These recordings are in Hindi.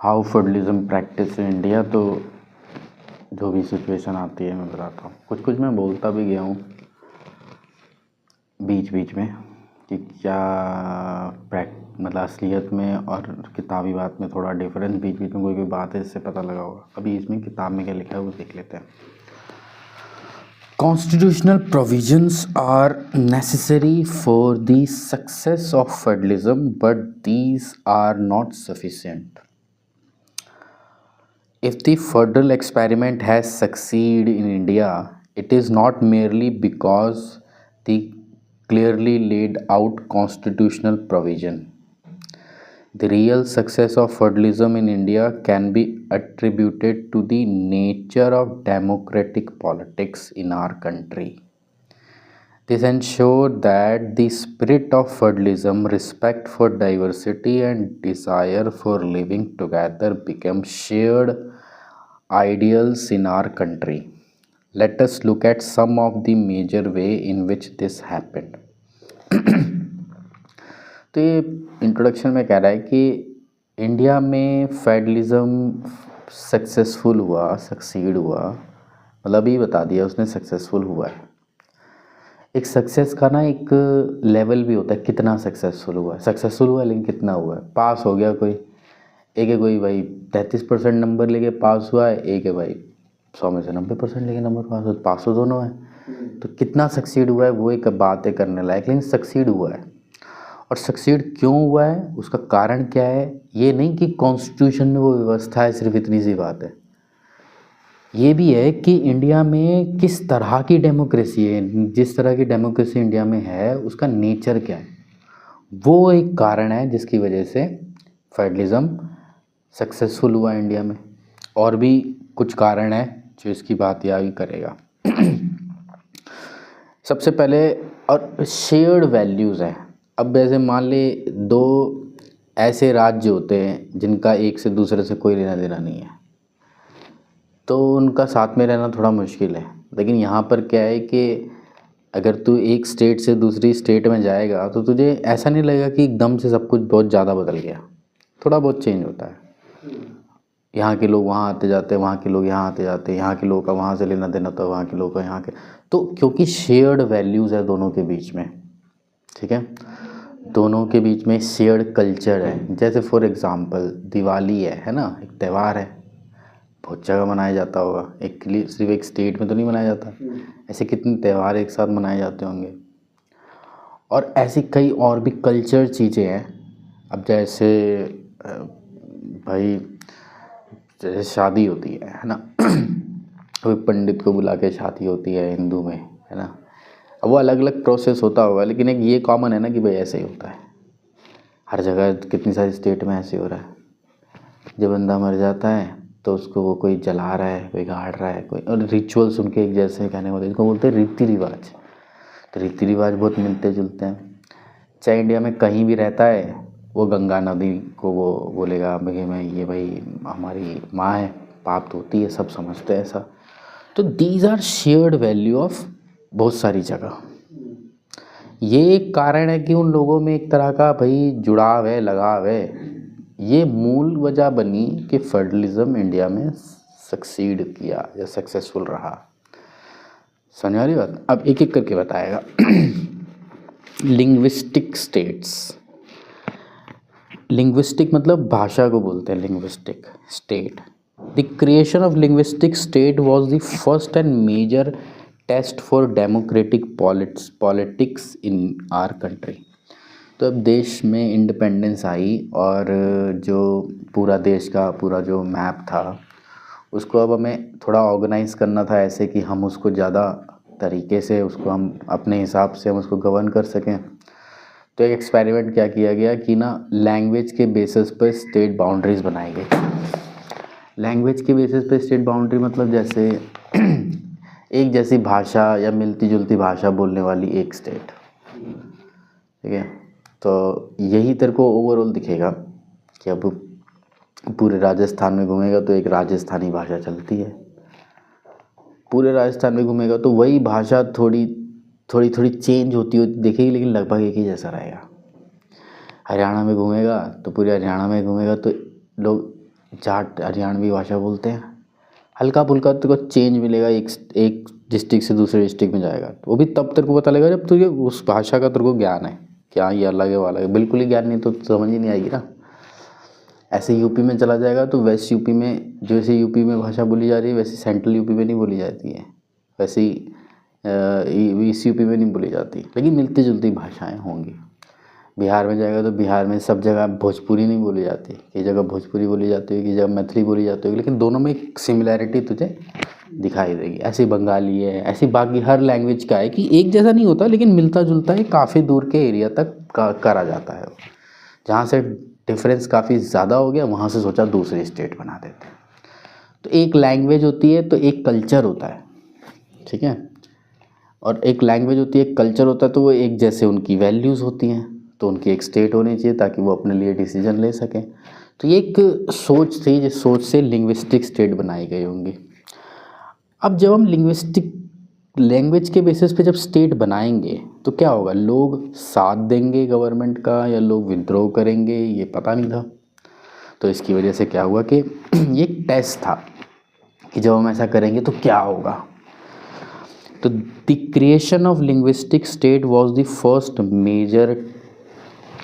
How federalism practice in India. तो जो भी सिचुएशन आती है मैं बताता हूँ। कुछ कुछ मैं बोलता भी गया हूँ बीच बीच में कि क्या मतलब असलियत में और किताबी बात में थोड़ा डिफरेंस, बीच बीच में कोई कोई बात है इससे पता लगा होगा। अभी इसमें किताब में क्या लिखा है वो देख लेते हैं। Constitutional provisions are necessary for the success of federalism, but these are not sufficient. If the federal experiment has succeeded in India, it is not merely because the clearly laid out constitutional provision. The real success of federalism in India can be attributed to the nature of democratic politics in our country. This ensured that the spirit of federalism, respect for diversity, and desire for living together became shared ideals in our country. Let us look at some of the major way in which this happened. तो ये इंट्रोडक्शन में कह रहा है कि इंडिया में फेडरलिज्म सक्सेसफुल हुआ, सक्सीड हुआ, मतलब ये बता दिया उसने सक्सेसफुल हुआ है। एक सक्सेस का ना एक लेवल भी होता है, कितना सक्सेसफुल हुआ है। सक्सेसफुल हुआ है लेकिन कितना हुआ है। पास हो गया कोई, एक है कोई भाई 33% नंबर लेके पास हुआ है, एक है भाई 100 में से 90% लेके नंबर पास तो दोनों है। तो कितना सक्सीड हुआ है वो एक बात है करने लायक, लेकिन सक्सीड हुआ है। और सक्सीड क्यों हुआ है, उसका कारण क्या है, ये नहीं कि कॉन्स्टिट्यूशन में वो व्यवस्था है, सिर्फ इतनी सी बात है। ये भी है कि इंडिया में किस तरह की डेमोक्रेसी है, जिस तरह की डेमोक्रेसी इंडिया में है उसका नेचर क्या है, वो एक कारण है जिसकी वजह से फेडरलिज्म सक्सेसफुल हुआ इंडिया में। और भी कुछ कारण है जो इसकी बात ये आगे करेगा। सबसे पहले और शेयर्ड वैल्यूज़ हैं। अब वैसे मान ले दो ऐसे राज्य होते हैं जिनका एक से दूसरे से कोई लेना देना नहीं है, तो उनका साथ में रहना थोड़ा मुश्किल है। लेकिन यहाँ पर क्या है कि अगर तू एक स्टेट से दूसरी स्टेट में जाएगा तो तुझे ऐसा नहीं लगेगा कि एकदम से सब कुछ बहुत ज़्यादा बदल गया, थोड़ा बहुत चेंज होता है। यहाँ के लोग वहाँ आते जाते हैं, वहाँ के लोग यहाँ आते जाते हैं, यहाँ के लोगों का वहाँ से लेना देना होता है, वहाँ के लोगों का यहाँ के, तो क्योंकि शेयर्ड वैल्यूज़ है दोनों के बीच में, ठीक है, दोनों के बीच में शेयर्ड कल्चर है। जैसे फॉर एग्ज़ाम्पल दिवाली है ना, एक त्यौहार है, बहुत जगह मनाया जाता होगा, सिर्फ एक स्टेट में तो नहीं मनाया जाता। ऐसे कितने त्यौहार एक साथ मनाए जाते होंगे। और ऐसी कई और भी कल्चर चीज़ें हैं। अब जैसे भाई जैसे शादी होती है ना, अभी पंडित को बुला के शादी होती है हिंदू में, है ना। अब वो अलग अलग प्रोसेस होता होगा, लेकिन एक ये कॉमन है ना कि भाई ऐसे ही होता है हर जगह, कितनी सारी स्टेट में ऐसे हो रहा है। जब बंदा मर जाता है तो उसको वो कोई जला रहा है, कोई गाड़ रहा है, कोई, और रिचुअल्स उनके एक जैसे कहने होते हैं, इसको बोलते हैं रीति रिवाज। तो रीति रिवाज बहुत मिलते जुलते हैं। चाहे इंडिया में कहीं भी रहता है, वो गंगा नदी को वो बोलेगा भाई मैं ये भाई हमारी माँ है, पाप धोती है, सब समझते हैं ऐसा। तो these are shared value of बहुत सारी जगह। ये एक कारण है कि उन लोगों में एक तरह का भाई जुड़ाव है, लगाव है। ये मूल वजह बनी कि फेडरलिज्म इंडिया में सक्सीड किया या सक्सेसफुल रहा। समझ आ रही बात। अब एक एक करके बताएगा। लिंग्विस्टिक स्टेट्स, लिंग्विस्टिक मतलब भाषा को बोलते हैं linguistic state. The creation of linguistic state was the first and major test for democratic politics in our country. तो अब देश में इंडिपेंडेंस आई और जो पूरा देश का पूरा जो मैप था उसको अब हमें थोड़ा ऑर्गेनाइज करना था ऐसे कि हम उसको ज़्यादा तरीके से उसको हम अपने हिसाब से हम उसको गवर्न कर सकें। तो एक एक्सपेरिमेंट क्या किया गया कि ना लैंग्वेज के बेसिस पर स्टेट बाउंड्रीज बनाई गई। लैंग्वेज के बेसिस पे स्टेट बाउंड्री मतलब जैसे एक जैसी भाषा या मिलती जुलती भाषा बोलने वाली एक स्टेट, ठीक है। तो यही तेरे को ओवरऑल दिखेगा कि अब पूरे राजस्थान में घूमेगा तो एक राजस्थानी भाषा चलती है, पूरे राजस्थान में घूमेगा तो वही भाषा थोड़ी थोड़ी चेंज होती दिखेगी, लेकिन लगभग एक ही जैसा रहेगा। हरियाणा में घूमेगा तो पूरे हरियाणा में घूमेगा तो लोग जाट हरियाणवी भाषा बोलते हैं। हल्का फुल्का तेरे को चेंज मिलेगा, एक डिस्ट्रिक्ट से दूसरे डिस्ट्रिक्ट में जाएगा, वो भी तब तेरे को पता लगेगा जब तुझे उस भाषा का तेरे को ज्ञान है, क्या ये अलग है वो अलग है। बिल्कुल ही ज्ञान नहीं तो समझ ही नहीं आएगी ना। ऐसे यूपी में चला जाएगा तो वेस्ट यूपी में, जैसे यूपी में भाषा बोली जा रही है वैसे सेंट्रल यूपी में नहीं बोली जाती है, वैसे ही ईस्ट यूपी में नहीं बोली जाती, लेकिन मिलती जुलती भाषाएं होंगी। बिहार में जाएगा तो बिहार में सब जगह भोजपुरी नहीं बोली जाती, कई जगह भोजपुरी बोली जाती है, कई जगह मैथिली बोली जाती है, लेकिन दोनों में एक सिमिलैरिटी तुझे दिखाई देगी। ऐसे बंगाली है, ऐसी बाकी हर लैंग्वेज का है कि एक जैसा नहीं होता लेकिन मिलता जुलता है, काफ़ी दूर के एरिया तक करा जाता है। जहाँ से डिफरेंस काफ़ी ज़्यादा हो गया वहाँ से सोचा दूसरी स्टेट बना देते हैं। तो एक लैंग्वेज होती है तो एक कल्चर होता है, ठीक है, और एक लैंग्वेज होती है एक कल्चर होता है, तो वो एक जैसे उनकी वैल्यूज़ होती हैं, तो उनकी एक स्टेट होनी चाहिए ताकि वो अपने लिए डिसीजन ले सकें। तो ये एक सोच थी, जिस सोच से लिंग्विस्टिक स्टेट बनाई गई होंगी। अब जब हम लिंग्विस्टिक लैंग्वेज के बेसिस पे जब स्टेट बनाएंगे तो क्या होगा, लोग साथ देंगे गवर्नमेंट का या लोग विद्रोह करेंगे, ये पता नहीं था। तो इसकी वजह से क्या हुआ कि ये एक टेस्ट था कि जब हम ऐसा करेंगे तो क्या होगा। तो the creation of linguistic state was the first major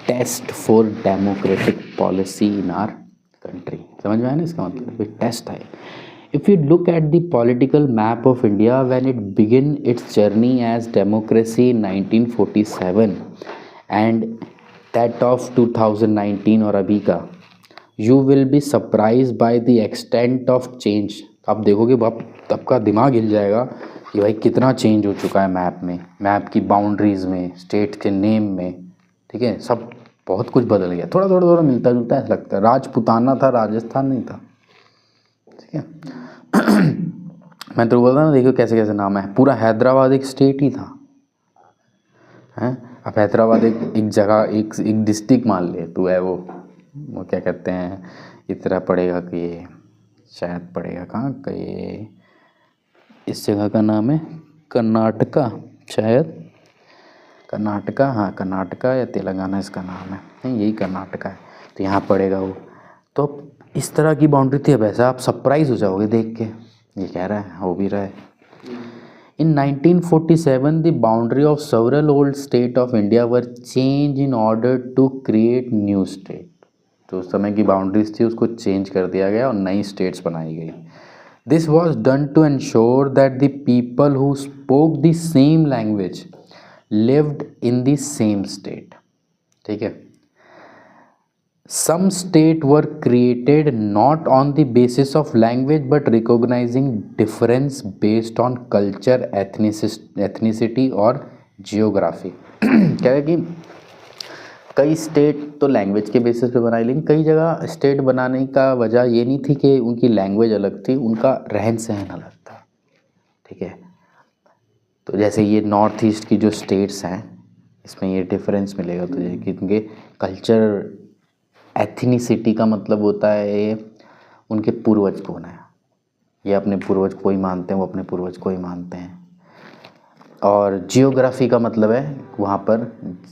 test for democratic policy in our country. समझ में आया ना इसका मतलब, ये टेस्ट है। If you look at the political map of India when it began its journey as democracy in 1947 and that of 2019 और अभी का, you will be surprised by the extent of change। आप देखोगे बाप, तब का दिमाग हिल जाएगा कि भाई कितना चेंज हो चुका है मैप में, मैप की बाउंड्रीज में, स्टेट के नेम में, ठीक है, सब बहुत कुछ बदल गया। थोड़ा थोड़ा थोड़ा मिलता जुलता ऐसा लगता है। राजपुताना था, राजस्थान नहीं था, ठीक है। मैं तो बोलता ना, देखो कैसे कैसे नाम है। पूरा हैदराबाद एक स्टेट ही था, हैं। अब हैदराबाद एक जगह, एक डिस्ट्रिक्ट मान ले तू है, वो क्या कहते हैं, इस तरह पड़ेगा कि ये शायद पड़ेगा कहाँ का, ये इस जगह का नाम है कर्नाटका, शायद कर्नाटका, हाँ कर्नाटका या तेलंगाना इसका नाम है, नहीं यही कर्नाटका है। तो यहाँ पड़ेगा वो। तो इस तरह की बाउंड्री थी। अब ऐसा आप सरप्राइज हो जाओगे देख के, ये कह रहा है हो भी रहा है। In 1947, the boundary of several old states of India were changed in order to create new state। तो उस समय की बाउंड्रीज थी उसको चेंज कर दिया गया और नई स्टेट्स बनाई गई। This was done to ensure that the people who spoke the same language lived in the same state। ठीक है। Some states were created not on the basis of language but recognizing difference based on culture, ethnicity और geography। क्या है कि कई स्टेट तो लैंग्वेज के बेसिस पे बनाई, लेकिन कई जगह स्टेट बनाने का वजह ये नहीं थी कि उनकी लैंग्वेज अलग थी, उनका रहन सहन अलग था, ठीक है। तो जैसे ये नॉर्थ ईस्ट की जो स्टेट्स हैं इसमें ये डिफरेंस मिलेगा तुझे कि उनके कल्चर, एथनिसिटी का मतलब होता है ये उनके पूर्वज कौन है, ये अपने पूर्वज को ही मानते हैं, वो अपने पूर्वज को ही मानते हैं। और जियोग्राफी का मतलब है वहाँ पर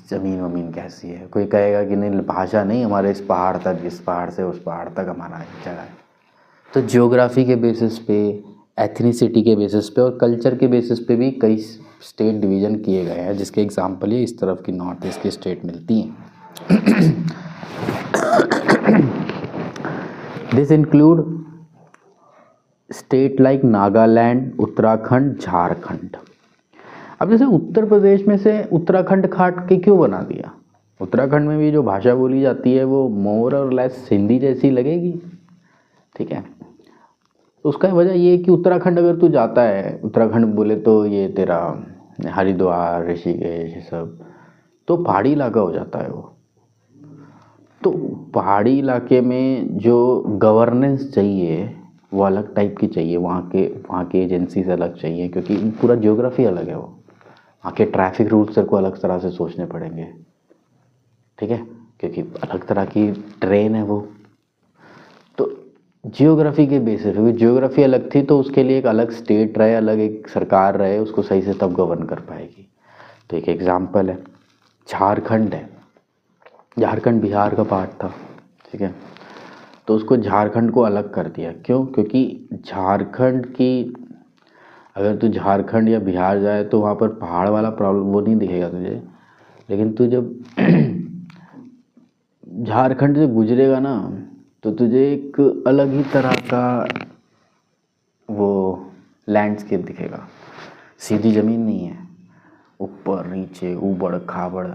ज़मीन वमीन कैसी है। कोई कहेगा कि नहीं भाषा नहीं, हमारे इस पहाड़ तक, इस पहाड़ से उस पहाड़ तक हमारा जगह है। तो जियोग्राफी के बेसिस पे, एथनिसिटी के बेसिस पे और कल्चर के बेसिस पे भी कई स्टेट डिवीज़न किए गए हैं, जिसके एग्जांपल ये इस तरफ की नॉर्थ ईस्ट की स्टेट मिलती हैं। This include state like Nagaland, Uttarakhand, Jharkhand. अब जैसे उत्तर प्रदेश में से उत्तराखंड काट के क्यों बना दिया? उत्तराखंड में भी जो भाषा बोली जाती है वो मोर और लेस हिंदी जैसी लगेगी, ठीक है। तो उसका वजह ये है कि उत्तराखंड अगर तू जाता है, उत्तराखंड बोले तो ये तेरा हरिद्वार, ऋषिकेश, ये सब तो पहाड़ी इलाका हो जाता है वो। तो पहाड़ी इलाके में जो गवर्नेंस चाहिए वो अलग टाइप की चाहिए, वहाँ के एजेंसी से अलग चाहिए, क्योंकि पूरा ज्योग्राफी अलग है। वो वहाँ के ट्रैफिक रूल्स को अलग तरह से सोचने पड़ेंगे, ठीक है, क्योंकि अलग तरह की ट्रेन है वो। तो जियोग्राफी के बेसिस पे, जियोग्राफी अलग थी तो उसके लिए एक अलग स्टेट रहे, अलग एक सरकार रहे, उसको सही से तब गवर्न कर पाएगी। तो एक एग्जाम्पल है झारखंड है। झारखंड बिहार का पार्ट था, ठीक है। तो उसको झारखंड को अलग कर दिया। क्यों? क्योंकि झारखंड की, अगर तू झारखंड या बिहार जाए तो वहाँ पर पहाड़ वाला प्रॉब्लम वो नहीं दिखेगा तुझे, लेकिन तू जब झारखंड से गुजरेगा ना तो तुझे एक अलग ही तरह का वो लैंडस्केप दिखेगा। सीधी ज़मीन नहीं है, ऊपर नीचे ऊबड़ खाबड़,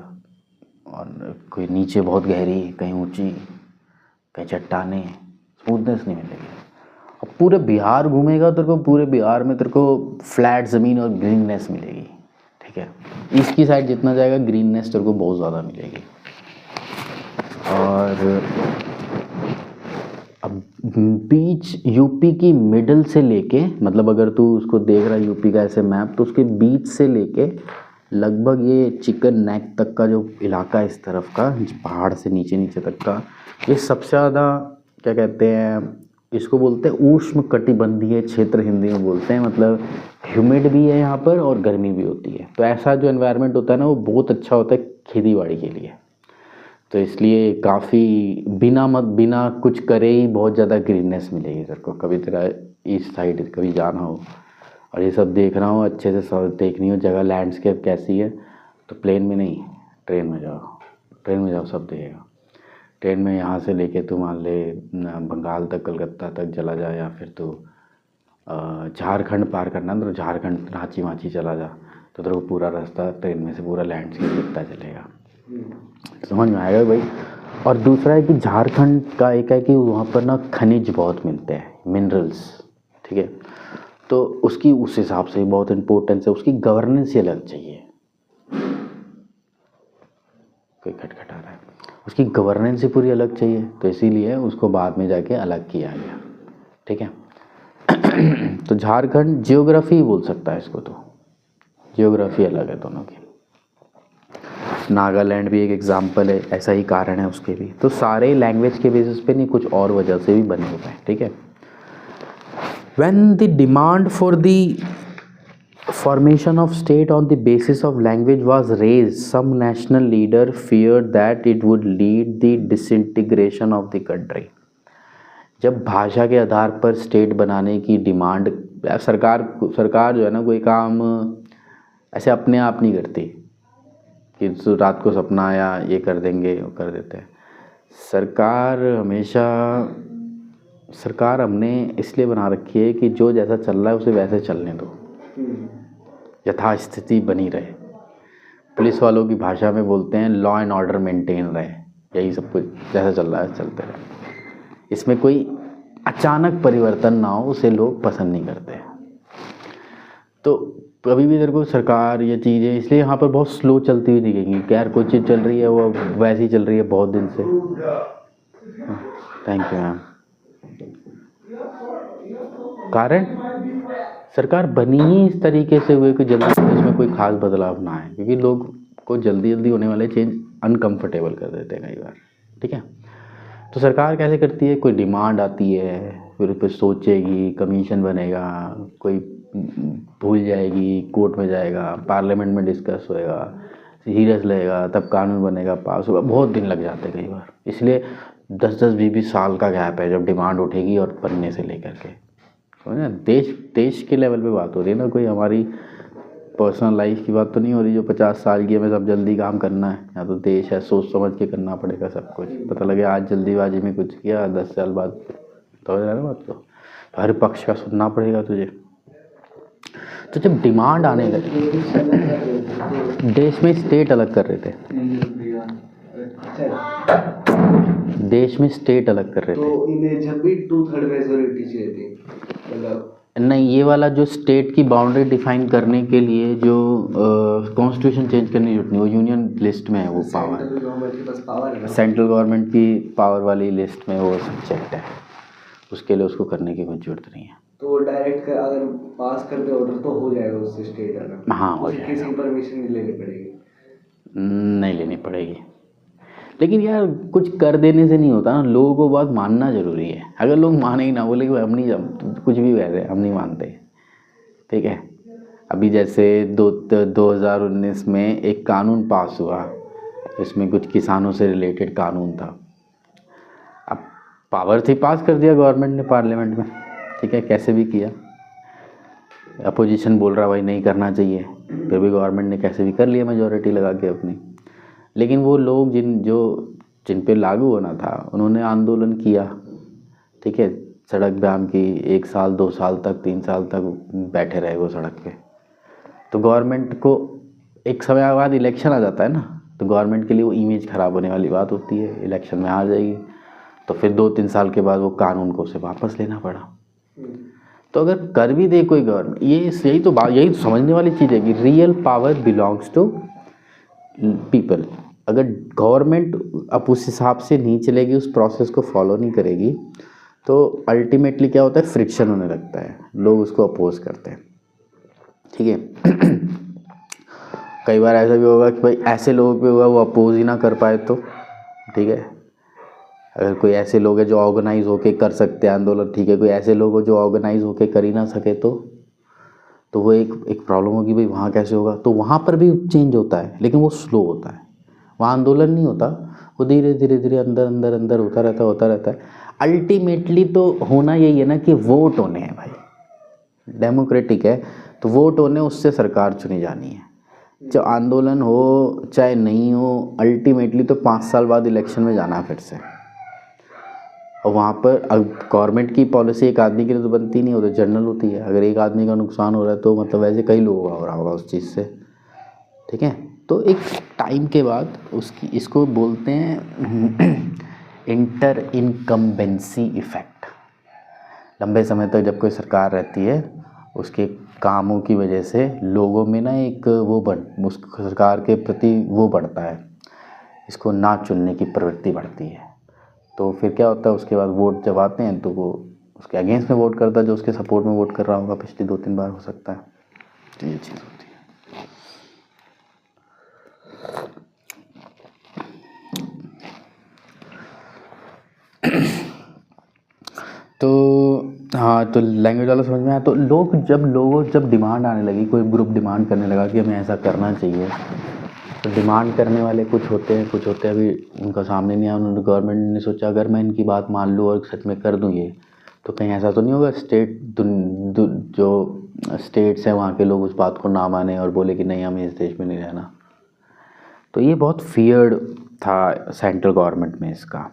और कोई नीचे बहुत गहरी, कहीं ऊंची, कहीं चट्टाने, स्मूथनेस नहीं मिलेगी। अब पूरे बिहार घूमेगा तेरे को, पूरे बिहार में तेरे को फ्लैट ज़मीन और ग्रीननेस मिलेगी। ठीक है, ईस्ट की साइड जितना जाएगा ग्रीननेस तेरे को बहुत ज़्यादा मिलेगी। और अब बीच यूपी की मिडल से लेके, मतलब अगर तू उसको देख रहा है यूपी का ऐसे मैप, तो उसके बीच से लेके लगभग ये चिकन नेक तक का जो इलाका है इस तरफ का, पहाड़ से नीचे नीचे तक का, ये सबसे ज़्यादा क्या कहते हैं इसको, बोलते हैं उष्ण कटिबंधीय क्षेत्र हिंदी में बोलते हैं। मतलब ह्यूमिड भी है यहाँ पर और गर्मी भी होती है, तो ऐसा जो एनवायरनमेंट होता है ना वो बहुत अच्छा होता है खेती बाड़ी के लिए। तो इसलिए काफ़ी बिना कुछ करे ही बहुत ज़्यादा ग्रीननेस मिलेगी तेरे को। कभी तेरा ईस्ट साइड कभी जाना हो और ये सब देखना हो, अच्छे से सब देखनी हो जगह, लैंडस्केप कैसी है, तो प्लेन में नहीं, ट्रेन में जाओ। ट्रेन में जाओ, सब देखेगा। ट्रेन में यहाँ से लेके तू मान ले बंगाल तक, कलकत्ता तक चला जा, या फिर तू झारखंड पार करना तो झारखंड रांची वाची चला जा, तो तेरे को पूरा रास्ता ट्रेन में से पूरा लैंडस्केप दिखता चलेगा। समझ में आएगा भाई। और दूसरा है कि झारखंड का एक है कि वहाँ पर ना खनिज बहुत मिलते हैं, मिनरल्स। ठीक है, तो उसकी उस हिसाब से बहुत इम्पोर्टेंस है, उसकी गवर्नेंस ही अलग चाहिए। कोई खटखटा रहा है, उसकी गवर्नेंस ही पूरी अलग चाहिए, तो इसीलिए उसको बाद में जाके अलग किया गया। ठीक है तो झारखंड जियोग्राफी बोल सकता है इसको, तो जियोग्राफी अलग है दोनों की। नागालैंड भी एक एग्जाम्पल है, ऐसा ही कारण है उसके भी। तो सारे लैंग्वेज के बेसिस पे नहीं, कुछ और वजह से भी बने हुए हैं। ठीक है, when the demand for the formation of state on the basis of language was raised, some national leader feared that it would lead the disintegration of the country। जब भाषा के आधार पर स्टेट बनाने की डिमांड, सरकार जो है ना, कोई काम ऐसे अपने आप नहीं करती कि रात को सपना आया ये कर देंगे वो कर देते हैं। सरकार हमने इसलिए बना रखी है कि जो जैसा चल रहा है उसे वैसे चलने दो, यथास्थिति बनी रहे। पुलिस वालों की भाषा में बोलते हैं लॉ एंड ऑर्डर मेंटेन रहे, यही सब कुछ जैसा चल रहा है चलते रहे, इसमें कोई अचानक परिवर्तन ना हो, उसे लोग पसंद नहीं करते। तो कभी भी तेरे को सरकार ये चीज़ें इसलिए यहाँ पर बहुत स्लो चलती हुई दिखेंगी कि यार कोई चीज़ चल रही है वो वैसी चल रही है बहुत दिन से। Thank you ma'am. कारण सरकार बनी ही इस तरीके से हुए कि जल्दी उसमें कोई खास बदलाव ना आए, क्योंकि लोग को जल्दी होने वाले चेंज अनकंफर्टेबल कर देते हैं कई बार। ठीक है, तो सरकार कैसे करती है, कोई डिमांड आती है, फिर उस पर सोचेगी, कमीशन बनेगा, कोई भूल जाएगी, कोर्ट में जाएगा, पार्लियामेंट में डिस्कस होएगा, सीरियस लगेगा, तब कानून बनेगा, पास होगा, बहुत दिन लग जाते हैं कई बार। इसलिए 10-20 साल का गैप है जब डिमांड उठेगी और बनने से लेकर के। ना देश के लेवल पे बात हो रही है ना, कोई हमारी पर्सनल लाइफ की बात तो नहीं हो रही जो 50 साल की हमें सब जल्दी काम करना है। यहाँ तो देश है, सोच समझ के करना पड़ेगा सब कुछ। पता लगे आज जल्दीबाजी में कुछ किया, 10 साल बाद तो हो जाएगा बात। तो हर पक्ष का सुनना पड़ेगा तुझे। तो जब डिमांड आने लगी, देश में स्टेट अलग कर रहे थे, देश में स्टेट अलग कर रहे थे, तो इन्हें जब भी 2/3 मेजॉरिटी चाहिए थी, मतलब नहीं, ये वाला जो स्टेट की बाउंड्री डिफाइन करने के लिए जो कॉन्स्टिट्यूशन चेंज करने की जरूरत नहीं, वो यूनियन लिस्ट में है वो पावर, सेंट्रल गवर्नमेंट के पास पावर है, सेंट्रल गवर्नमेंट की पावर वाली लिस्ट में वो सब्जेक्ट है, उसके लिए उसको करने की कोई जरूरत नहीं है। तो वो डायरेक्ट अगर पास कर दे ऑर्डर तो हो जाएगा उससे स्टेट अलग। हाँ हो जाएगा, किसी परमिशन नहीं लेनी पड़ेगी, नहीं लेनी पड़ेगी। लेकिन यार कुछ कर देने से नहीं होता ना, लोगों को बात मानना ज़रूरी है। अगर लोग माने ही ना, बोले कि हम नहीं, जब कुछ भी कह रहे हम नहीं मानते। ठीक है, अभी जैसे 2019 में एक कानून पास हुआ, इसमें कुछ किसानों से रिलेटेड कानून था। अब पावर थी, पास कर दिया गवर्नमेंट ने पार्लियामेंट में, ठीक है, कैसे भी किया। अपोजिशन बोल रहा भाई नहीं करना चाहिए, फिर भी गवर्नमेंट ने कैसे भी कर लिया मेजोरिटी लगा के अपनी। लेकिन वो लोग जिन पे लागू होना था उन्होंने आंदोलन किया, ठीक है, सड़क जाम की, 1 साल 2 साल तक 3 साल तक बैठे रहे वो सड़क पे। तो गवर्नमेंट को एक समय बाद इलेक्शन आ जाता है ना, तो गवर्नमेंट के लिए वो इमेज ख़राब होने वाली बात होती है, इलेक्शन में हार जाएगी, तो फिर 2-3 साल के बाद वो कानून को उसे वापस लेना पड़ा। तो अगर कर भी दे कोई गवर्नमेंट, यही तो समझने वाली चीज़ है कि real power belongs to people. अगर गवर्नमेंट अब उस हिसाब से नहीं चलेगी, उस प्रोसेस को फॉलो नहीं करेगी, तो अल्टीमेटली क्या होता है, फ्रिक्शन होने लगता है, लोग उसको अपोज करते हैं, ठीक है। कई बार ऐसा भी होगा कि भाई ऐसे लोगों पे होगा वो अपोज ही ना कर पाए तो, ठीक है। अगर कोई ऐसे लोग हैं जो ऑर्गेनाइज होके कर सकते हैं आंदोलन, ठीक है, कोई ऐसे लोग हो जो ऑर्गेनाइज होके कर ही ना सके तो वो एक प्रॉब्लम होगी, भाई वहाँ कैसे होगा। तो वहाँ पर भी चेंज होता है, लेकिन वो स्लो होता है, वहाँ आंदोलन नहीं होता, वो धीरे धीरे अंदर होता रहता है। अल्टीमेटली तो होना यही है ना कि वोट होने हैं भाई, डेमोक्रेटिक है तो वोट होने, उससे सरकार चुनी जानी है। चाहे आंदोलन हो चाहे नहीं हो, अल्टीमेटली तो 5 साल बाद इलेक्शन में जाना है फिर से। और वहाँ पर अब गवर्नमेंट की पॉलिसी एक आदमी के लिए तो बनती नहीं, वो तो जनरल होती है। अगर एक आदमी का नुकसान हो रहा है तो मतलब वैसे कई लोगों का हो रहा होगा उस चीज़ से, ठीक है। तो एक टाइम के बाद इसको बोलते हैं इंटर इनकम्बेंसी इफ़ेक्ट। लंबे समय तक जब कोई सरकार रहती है, उसके कामों की वजह से लोगों में ना एक उस सरकार के प्रति वो बढ़ता है, इसको ना चुनने की प्रवृत्ति बढ़ती है। तो फिर क्या होता है, उसके बाद वोट जब आते हैं तो वो उसके अगेंस्ट में वोट करता है, जो उसके सपोर्ट में वोट कर रहा होगा पिछली 2-3 बार हो सकता है। तो ये चीज़ होती है। तो हाँ, तो लैंग्वेज वाला समझ में आया। तो जब डिमांड आने लगी, कोई ग्रुप डिमांड करने लगा कि हमें ऐसा करना चाहिए, तो डिमांड करने वाले कुछ होते हैं अभी उनका सामने नहीं आया। उन्होंने गवर्नमेंट ने सोचा अगर मैं इनकी बात मान लूँ और सच में कर दूँ ये, तो कहीं ऐसा तो नहीं होगा जो स्टेट्स हैं वहाँ के लोग उस बात को ना माने और बोले कि नहीं हमें इस देश में नहीं रहना। तो ये बहुत फियर्ड था सेंट्रल गवर्नमेंट में इसका।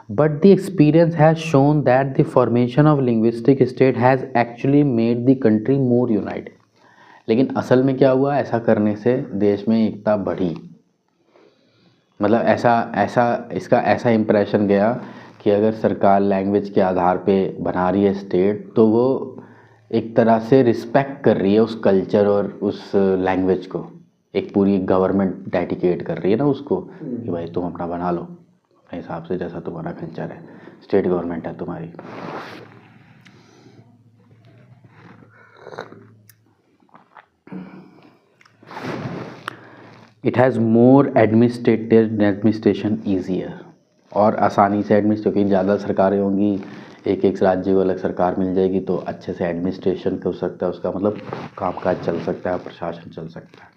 But the experience has shown that the formation of linguistic state has actually made the country more united. लेकिन असल में क्या हुआ, ऐसा करने से देश में एकता बढ़ी। मतलब इसका ऐसा इम्प्रेशन गया कि अगर सरकार लैंग्वेज के आधार पे बना रही है स्टेट, तो वो एक तरह से रिस्पेक्ट कर रही है उस कल्चर और उस लैंग्वेज को। एक पूरी गवर्नमेंट डेडिकेट कर रही है ना उसको कि भाई तुम अपना बना लो अपने हिसाब से, जैसा तुम्हारा कल्चर है, स्टेट गवर्नमेंट है तुम्हारी। It has more administration easier, और आसानी से क्योंकि ज़्यादा सरकारें होंगी, एक राज्य को अलग सरकार मिल जाएगी, तो अच्छे से एडमिनिस्ट्रेशन हो सकता है, उसका मतलब कामकाज चल सकता है, प्रशासन चल सकता है।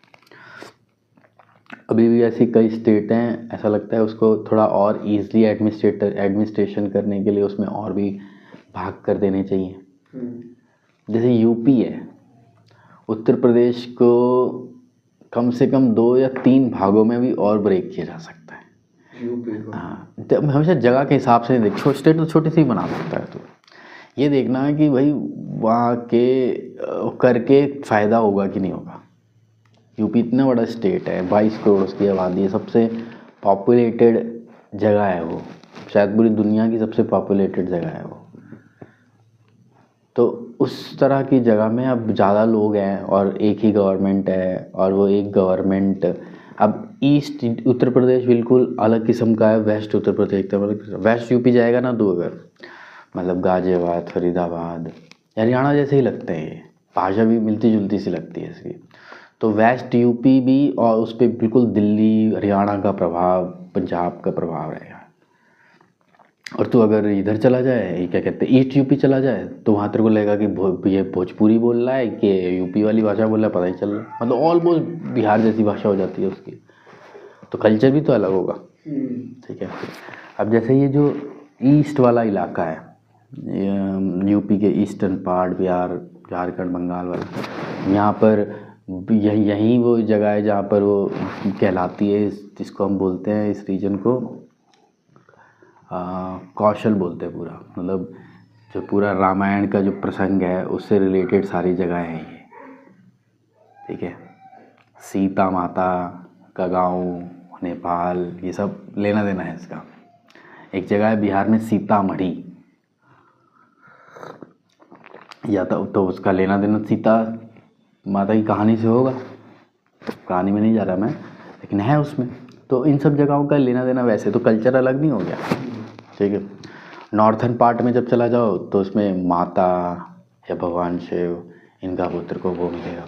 अभी भी ऐसी कई स्टेट हैं, ऐसा लगता है उसको थोड़ा और ईज़िली एडमिनिस्ट्रेशन करने के लिए उसमें और भी भाग कर देने चाहिए। जैसे यूपी है, उत्तर प्रदेश को कम से कम 2 या 3 भागों में भी और ब्रेक किया जा सकता है यूपी को। हाँ, तो हमेशा जगह के हिसाब से नहीं देख, स्टेट तो छोटी सी बना सकता है। तो ये देखना है कि भाई वहाँ के करके फ़ायदा होगा कि नहीं होगा। यूपी इतना बड़ा स्टेट है, 22 करोड़ उसकी आबादी है, सबसे पॉपुलेटेड जगह है वो, शायद पूरी दुनिया की सबसे पॉपुलेटेड जगह है वो। तो उस तरह की जगह में अब ज़्यादा लोग हैं और एक ही गवर्नमेंट है, और वो एक गवर्नमेंट अब ईस्ट उत्तर प्रदेश बिल्कुल अलग किस्म का है, वेस्ट उत्तर प्रदेश एकदम अलग। वेस्ट यूपी जाएगा ना तो अगर मतलब गाजियाबाद, फरीदाबाद, हरियाणा जैसे ही लगते हैं, ये भाषा भी मिलती जुलती सी लगती है इसकी। तो वेस्ट यूपी भी, और उस पर बिल्कुल दिल्ली हरियाणा का प्रभाव, पंजाब का प्रभाव रहेगा। और तो अगर इधर चला जाए, क्या कहते हैं, ईस्ट यूपी चला जाए, तो वहाँ तेरे को लगेगा कि ये भोजपुरी बोल रहा है कि यूपी वाली भाषा बोल रहा है, पता ही चल रहा है। मतलब ऑलमोस्ट बिहार जैसी भाषा हो जाती है उसकी। तो कल्चर भी तो अलग होगा, ठीक है। अब जैसे ये जो ईस्ट वाला इलाका है, यूपी के ईस्टर्न पार्ट, बिहार, झारखंड, बंगाल वाला, यहाँ पर यहीं वो जगह है जहाँ पर वो कहलाती है, जिसको हम बोलते हैं इस रीजन को कौशल बोलते हैं पूरा, मतलब जो पूरा रामायण का जो प्रसंग है उससे रिलेटेड सारी जगह हैं ये, ठीक है। सीता माता का गांव, नेपाल, ये सब लेना देना है इसका। एक जगह है बिहार में सीतामढ़ी, या तो उसका लेना देना सीता माता की कहानी से होगा, कहानी में नहीं जा रहा मैं, लेकिन है उसमें। तो इन सब जगहों का लेना देना, वैसे तो कल्चर अलग नहीं हो गया, ठीक है। नॉर्थन पार्ट में जब चला जाओ तो उसमें माता या भगवान शिव, इनका पुत्र को वो मिलेगा।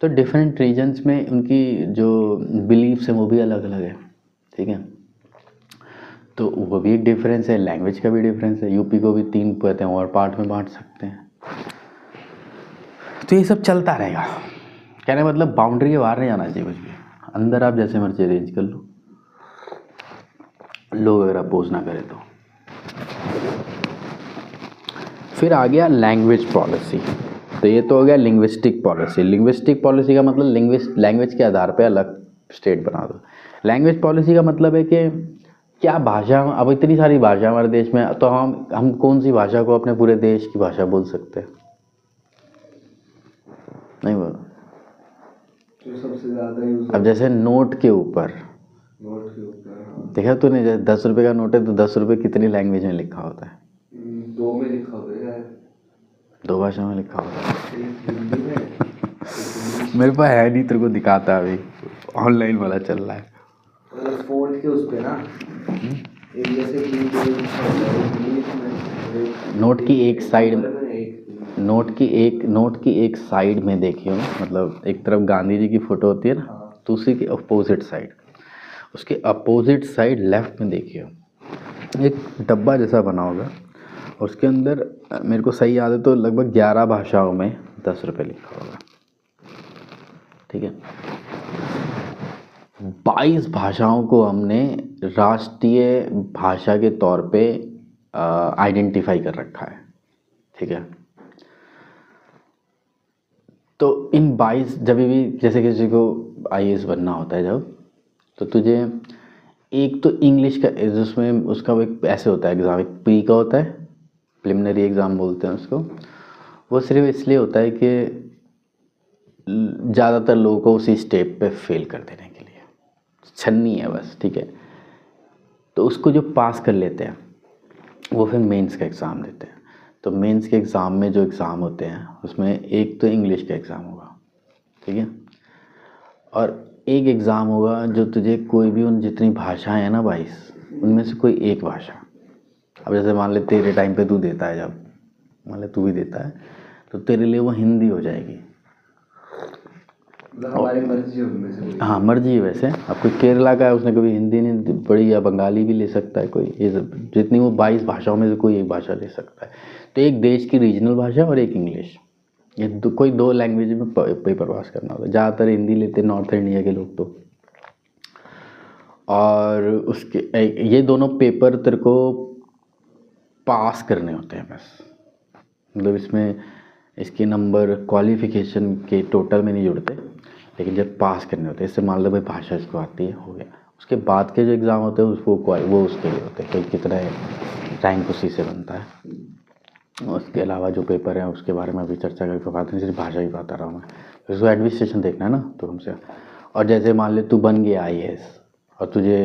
तो डिफरेंट रीजन्स में उनकी जो बिलीफ्स हैं वो भी अलग अलग है, ठीक है। तो वो भी एक डिफरेंस है, लैंग्वेज का भी डिफरेंस है। यूपी को भी 3 कहते हैं और पार्ट में बांट सकते हैं। तो ये सब चलता रहेगा, कहने मतलब बाउंड्री के बाहर नहीं जाना चाहिए कुछ भी, अंदर आप जैसे मर्जी अरेंज कर लो, लोग अगर अपोज ना करें तो। फिर आ गया लैंग्वेज पॉलिसी। तो ये तो हो गया लिंग्विस्टिक पॉलिसी। लिंग्विस्टिक पॉलिसी का मतलब लैंग्वेज के आधार पे अलग स्टेट बना दो। लैंग्वेज पॉलिसी का मतलब है कि क्या भाषा, अब इतनी सारी भाषा हमारे देश में, तो हम कौन सी भाषा को अपने पूरे देश की भाषा बोल सकते हैं? नहीं बोल। जो सबसे ज़्यादा यूज अब जैसे नोट के ऊपर देखा तूने, जैसे 10 रुपये का नोट है तो 10 रुपये कितनी लैंग्वेज में लिखा होता है? 2 में लिखा होता है, 2 भाषा में लिखा होता है। मेरे पास है नहीं, तेरे को दिखाता अभी, ऑनलाइन वाला चल रहा है। फोन के उस पे ना एक जैसे नोट की एक साइड, नोट की एक साइड में देखियो, मतलब एक तरफ गांधी जी की फोटो होती है ना, तो उसी के अपोजिट साइड, उसके अपोजिट साइड लेफ्ट में देखियो एक डब्बा जैसा बना होगा, उसके अंदर मेरे को सही याद है तो लगभग 11 भाषाओं में 10 रुपये लिखा होगा, ठीक है। 22 भाषाओं को हमने राष्ट्रीय भाषा के तौर पे आइडेंटिफाई कर रखा है, ठीक है। तो इन 22, जब भी जैसे किसी को IAS बनना होता है जब, तो तुझे एक तो इंग्लिश का, जिसमें उसका एक ऐसे होता है एग्ज़ाम, एक प्री का होता है, प्रिलिमिनरी एग्ज़ाम बोलते हैं उसको। वो सिर्फ इसलिए होता है कि ज़्यादातर लोगों को उसी स्टेप पे फेल कर देने के लिए, छन्नी है बस, ठीक है। तो उसको जो पास कर लेते हैं वो फिर मेंस का एग्ज़ाम देते हैं। तो मेंस के एग्ज़ाम में जो एग्ज़ाम होते हैं उसमें एक तो इंग्लिश का एग्ज़ाम होगा, ठीक है, और एक एग्ज़ाम होगा जो तुझे कोई भी उन जितनी भाषाएं हैं ना 22, उनमें से कोई एक भाषा, अब जैसे मान ले तेरे टाइम पे तू देता है, जब मान ले तू भी देता है तो तेरे लिए वो हिंदी हो जाएगी। हमारी मर्जी है उनमें से। हाँ मर्जी है, वैसे अब कोई केरला का है उसने कभी हिंदी नहीं पढ़ी, या बंगाली भी ले सकता है कोई, ये सब जितनी वो 22 भाषाओं में से कोई एक भाषा ले सकता है। तो एक देश की रीजनल भाषा और एक इंग्लिश, ये कोई 2 लैंग्वेज में पेपर पास करना होता है। ज़्यादातर हिंदी लेते हैं नॉर्थ इंडिया के लोग तो, और उसके ये दोनों पेपर तेरे को पास करने होते हैं बस, मतलब इसमें इसके नंबर क्वालिफिकेशन के टोटल में नहीं जुड़ते, लेकिन जब पास करने होते हैं, इससे मान लो भाई भाषा इसको आती है, हो गया। उसके बाद के जो एग्ज़ाम होते हैं उसको वो उसके लिए होते हैं कि कितना रैंक उसी से बनता है। उसके अलावा जो पेपर है उसके बारे में अभी चर्चा करके बात नहीं, सिर्फ भाषा ही बता रहा हूँ मैं। उसको एडमिनिस्ट्रेशन देखना है ना तो हमसे। और जैसे मान ले तू बन गया IAS और तुझे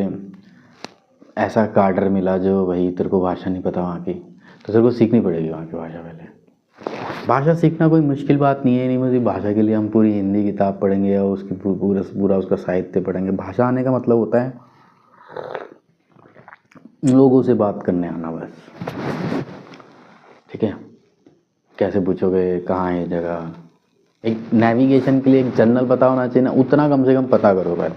ऐसा कार्डर मिला जो भाई तेरे को भाषा नहीं पता वहाँ की, तो तेरे को सीखनी पड़ेगी वहाँ की भाषा। पहले भाषा सीखना कोई मुश्किल बात नहीं है, नहीं मुझे भाषा के लिए हम पूरी हिंदी किताब पढ़ेंगे या उसकी पूरा उसका साहित्य पढ़ेंगे। भाषा आने का मतलब होता है लोगों से बात करने आना बस, ठीक है। कैसे पूछोगे कहाँ है जगह, एक नेविगेशन के लिए एक जनरल पता होना चाहिए ना, उतना कम से कम पता करो पहले,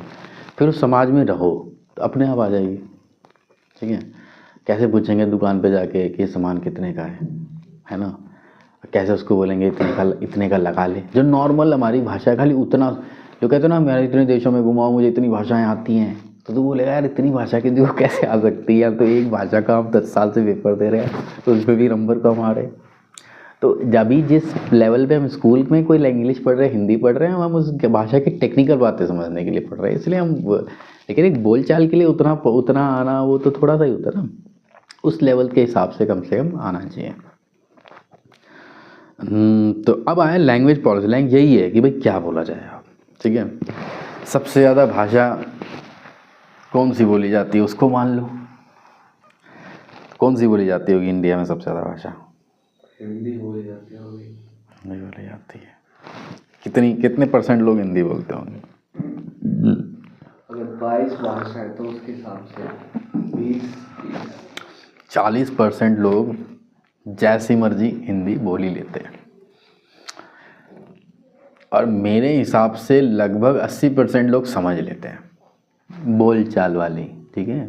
फिर उस समाज में रहो तो अपने आप आ जाएगी, ठीक है। कैसे पूछेंगे दुकान पे जाके कि सामान कितने का है ना, कैसे उसको बोलेंगे इतने का लगा ले, जो नॉर्मल हमारी भाषा है, खाली उतना। जो कहते हैं ना मैं इतने देशों में घुमा हूँ, मुझे इतनी भाषाएं आती हैं, तो तू बोलेगा यार इतनी भाषा की जो कैसे आ सकती है, यार तो एक भाषा का हम 10 साल से पेपर दे रहे हैं तो उसमें भी नंबर कम आ रहे हैं। तो जब भी जिस लेवल पे हम स्कूल में कोई इंग्लिश पढ़ रहे हैं, हिंदी पढ़ रहे हैं, हम उस भाषा की टेक्निकल बातें समझने के लिए पढ़ रहे हैं, इसलिए लेकिन एक बोलचाल के लिए उतना उतना आना वो तो थोड़ा सा ही होता है ना, उस लेवल के हिसाब से कम आना चाहिए। तो अब आया लैंग्वेज पॉलिसी। लैंग्वेज यही है कि भाई क्या बोला जाए आप, ठीक है। सबसे ज़्यादा भाषा कौन सी बोली जाती है उसको मान लो, कौन सी बोली जाती होगी इंडिया में सबसे ज़्यादा भाषा? हिंदी बोली जाती होगी। हिंदी बोली जाती है। कितने % लोग हिंदी बोलते होंगे? अगर 22 भाषा है तो उसके हिसाब से 40% लोग जैसी मर्जी हिंदी बोल ही लेते हैं, और मेरे हिसाब से लगभग 80% लोग समझ लेते हैं बोलचाल वाली, ठीक है।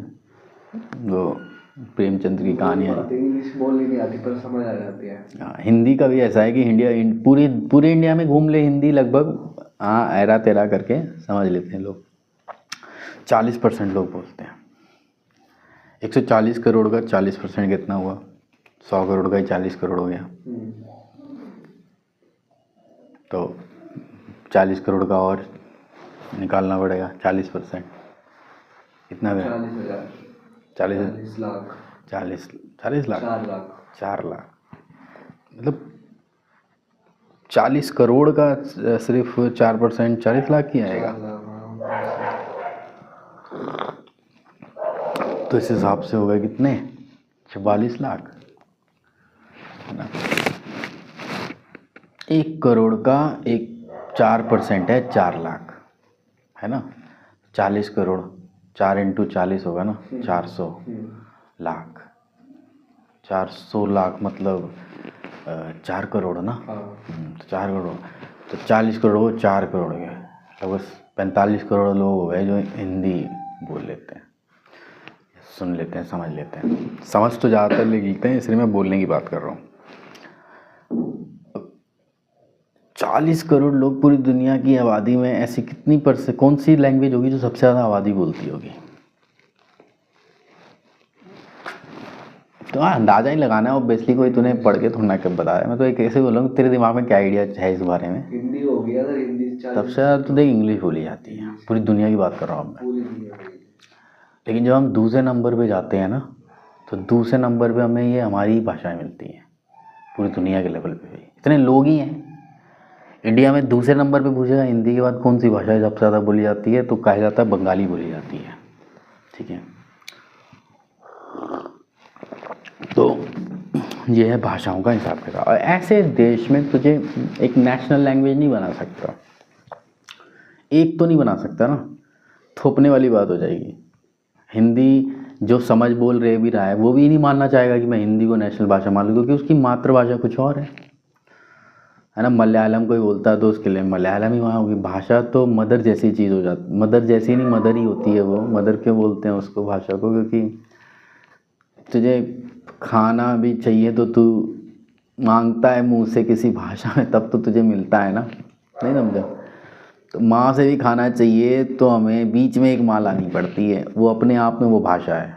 वो प्रेमचंद की कहानी है। इंग्लिश बोलनी नहीं आती पर समझ आ जाती है। हिंदी का भी ऐसा है कि पूरे इंडिया में घूम ले हिंदी लगभग, हाँ ऐरा तेरा करके समझ लेते हैं लोग। 40% लोग बोलते हैं। 140 करोड़ का 40% कितना हुआ? 100 करोड़ का ही 40 करोड़ हो गया। तो 40 करोड़ का और निकालना पड़ेगा 40%, कितना गया? 40 लाख 40 लाख 4 लाख 4 लाख, मतलब 40 करोड़ का सिर्फ 4% 40 लाख ही आएगा। तो इस हिसाब से हो गए कितने? 44 लाख, है ना। 1 करोड़ का 4% है 4 लाख, है ना। 40 करोड़ 4 × 40 होगा ना, 400 लाख। 400 लाख मतलब 4 करोड़ ना। तो 4 करोड़, तो 40 करोड़ हो 4 करोड़ के लगभग 45 करोड़ लोग हो गए जो हिंदी बोल लेते हैं, सुन लेते हैं, समझ लेते हैं। समझ तो ज़्यादातर लिखते हैं, इसलिए मैं बोलने की बात कर रहा हूँ। 40 करोड़ लोग पूरी दुनिया की आबादी में ऐसी कितनी कौन सी लैंग्वेज होगी जो सबसे ज़्यादा आबादी बोलती होगी? तो अंदाजा ही लगाना है, ऑब्वियसली कोई तूने पढ़ के थोड़ा कब बताया। मैं तो एक ऐसे बोल रहा हूँ तेरे दिमाग में क्या आइडिया है इस बारे में? हिंदी हो गया। अगर हिंदी सबसे ज़्यादा तो देख इंग्लिश बोली जाती है, पूरी दुनिया की बात कर रहा हूँ मैं। पूरी दुनिया में। लेकिन जब हम दूसरे नंबर पे जाते हैं ना, तो दूसरे नंबर पे हमें ये हमारी भाषाएं मिलती हैं पूरी दुनिया के लेवल पे भी। इतने लोग ही हैं इंडिया में। दूसरे नंबर पे पूछेगा हिंदी के बाद कौन सी भाषा सबसे ज़्यादा बोली जाती है, तो कहा जाता है बंगाली बोली जाती है, ठीक है। तो ये है भाषाओं का हिसाब किताब। और ऐसे देश में तुझे एक नेशनल लैंग्वेज नहीं बना सकता, एक तो नहीं बना सकता ना, थोपने वाली बात हो जाएगी। हिंदी जो समझ बोल रहे भी रहा है वो भी नहीं मानना चाहेगा कि मैं हिंदी को नेशनल भाषा मान लूँ, क्योंकि उसकी मातृभाषा कुछ और है ना। मलयालम कोई बोलता है तो उसके लिए मलयालम ही वहाँ होगी। भाषा तो मदर जैसी चीज़ हो जाती, मदर जैसी नहीं, मदर ही होती है वो। मदर क्यों बोलते हैं उसको, भाषा को? क्योंकि तुझे खाना भी चाहिए तो तू मांगता है मुंह से किसी भाषा में, तब तो तुझे मिलता है ना, नहीं समझा? तो माँ से भी खाना चाहिए तो हमें बीच में एक माँ लानी पड़ती है, वो अपने आप में वो भाषा है,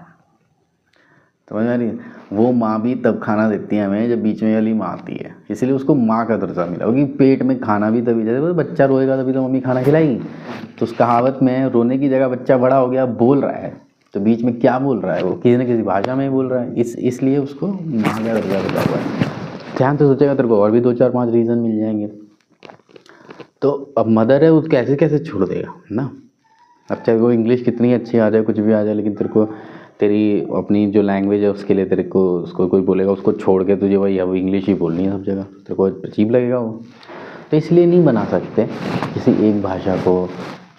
समझ में आ रही है? वो माँ भी तब खाना देती है हमें जब बीच में वाली माँ आती है, इसलिए उसको माँ का दर्जा मिला। क्योंकि पेट में खाना भी तभी, जैसे बच्चा रोएगा तभी तो मम्मी खाना खिलाएगी। तो उस कहावत में रोने की जगह बच्चा बड़ा हो गया बोल रहा है, तो बीच में क्या बोल रहा है वो? किसी न किसी भाषा में ही बोल रहा है, इसलिए उसको माँ का दर्जा मिला हुआ है। ध्यान से सोचेगा तेरे को और भी 2-4-5 रीज़न मिल जाएंगे। तो अब मदर है, उसको कैसे कैसे छोड़ देगा ना। अब चाहे वो इंग्लिश कितनी अच्छी आ जाए, कुछ भी आ जाए, लेकिन तेरे को तेरी अपनी जो लैंग्वेज है उसके लिए तेरे को, उसको कोई बोलेगा उसको छोड़ के तुझे वही अब इंग्लिश ही बोलनी है सब जगह, तेरे को अजीब लगेगा वो। तो इसलिए नहीं बना सकते किसी एक भाषा को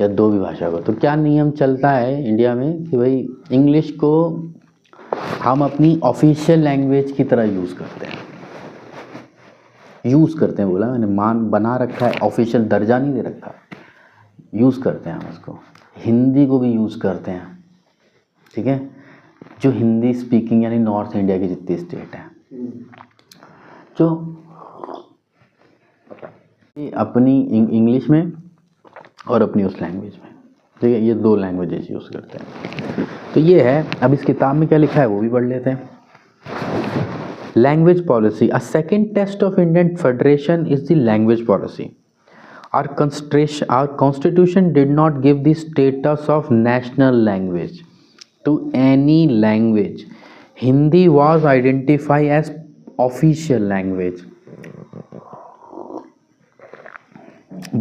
या 2 भी भाषा को। तो क्या नियम चलता है इंडिया में कि भाई इंग्लिश को हम अपनी ऑफिशियल लैंग्वेज की तरह यूज़ करते हैं, बोला मैंने, मान बना रखा है, ऑफिशियल दर्जा नहीं दे रखा, यूज़ करते हैं हम उसको। हिंदी को भी यूज़ करते हैं, ठीक है। जो हिंदी स्पीकिंग यानी नॉर्थ इंडिया की जितनी स्टेट है, जो अपनी इंग्लिश में और अपनी उस लैंग्वेज में, ठीक है, ये 2 लैंग्वेजेस यूज़ करते हैं। तो ये है। अब इस किताब में क्या लिखा है वो भी पढ़ लेते हैं। Language policy, a second test of Indian federation is the language policy. Our constitution did not give the status of national language to any language. Hindi was identified as official language,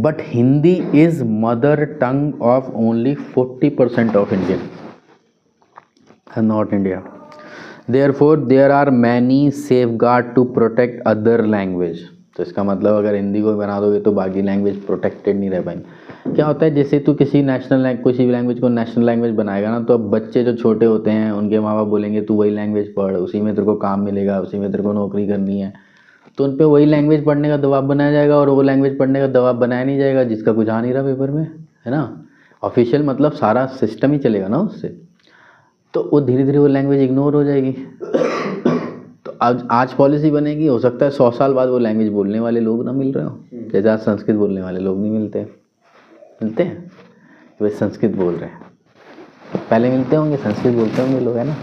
but Hindi is mother tongue of only 40% of Indian and not India. Therefore, there are many safeguards to protect other language. तो इसका मतलब अगर हिंदी को बना दोगे तो बाकी लैंग्वेज प्रोटेक्टेड नहीं रह पाएंगे। क्या होता है, जैसे तू किसी किसी भी लैंग्वेज को नेशनल लैंग्वेज बनाएगा ना, तो अब बच्चे जो छोटे होते हैं उनके माँ बाप बोलेंगे तू वही लैंग्वेज पढ़, उसी में तेरे को काम मिलेगा, उसी में तेरे को नौकरी करनी है। तो उन पर वही लैंग्वेज पढ़ने का दबाव बनाया जाएगा, और वो लैंग्वेज पढ़ने का दबाव बनाया नहीं जाएगा जिसका कुछ आ नहीं रहा पेपर में, है ना। ऑफिशियल मतलब सारा सिस्टम ही चलेगा ना उससे, तो वो धीरे धीरे वो लैंग्वेज इग्नोर हो जाएगी। तो आज पॉलिसी बनेगी, हो सकता है 100 साल बाद वो लैंग्वेज बोलने वाले लोग ना मिल रहे हो, जैसे आज संस्कृत बोलने वाले लोग नहीं मिलते हैं कि भाई संस्कृत बोल रहे हैं। पहले मिलते होंगे, संस्कृत बोलते होंगे लोग, है ना।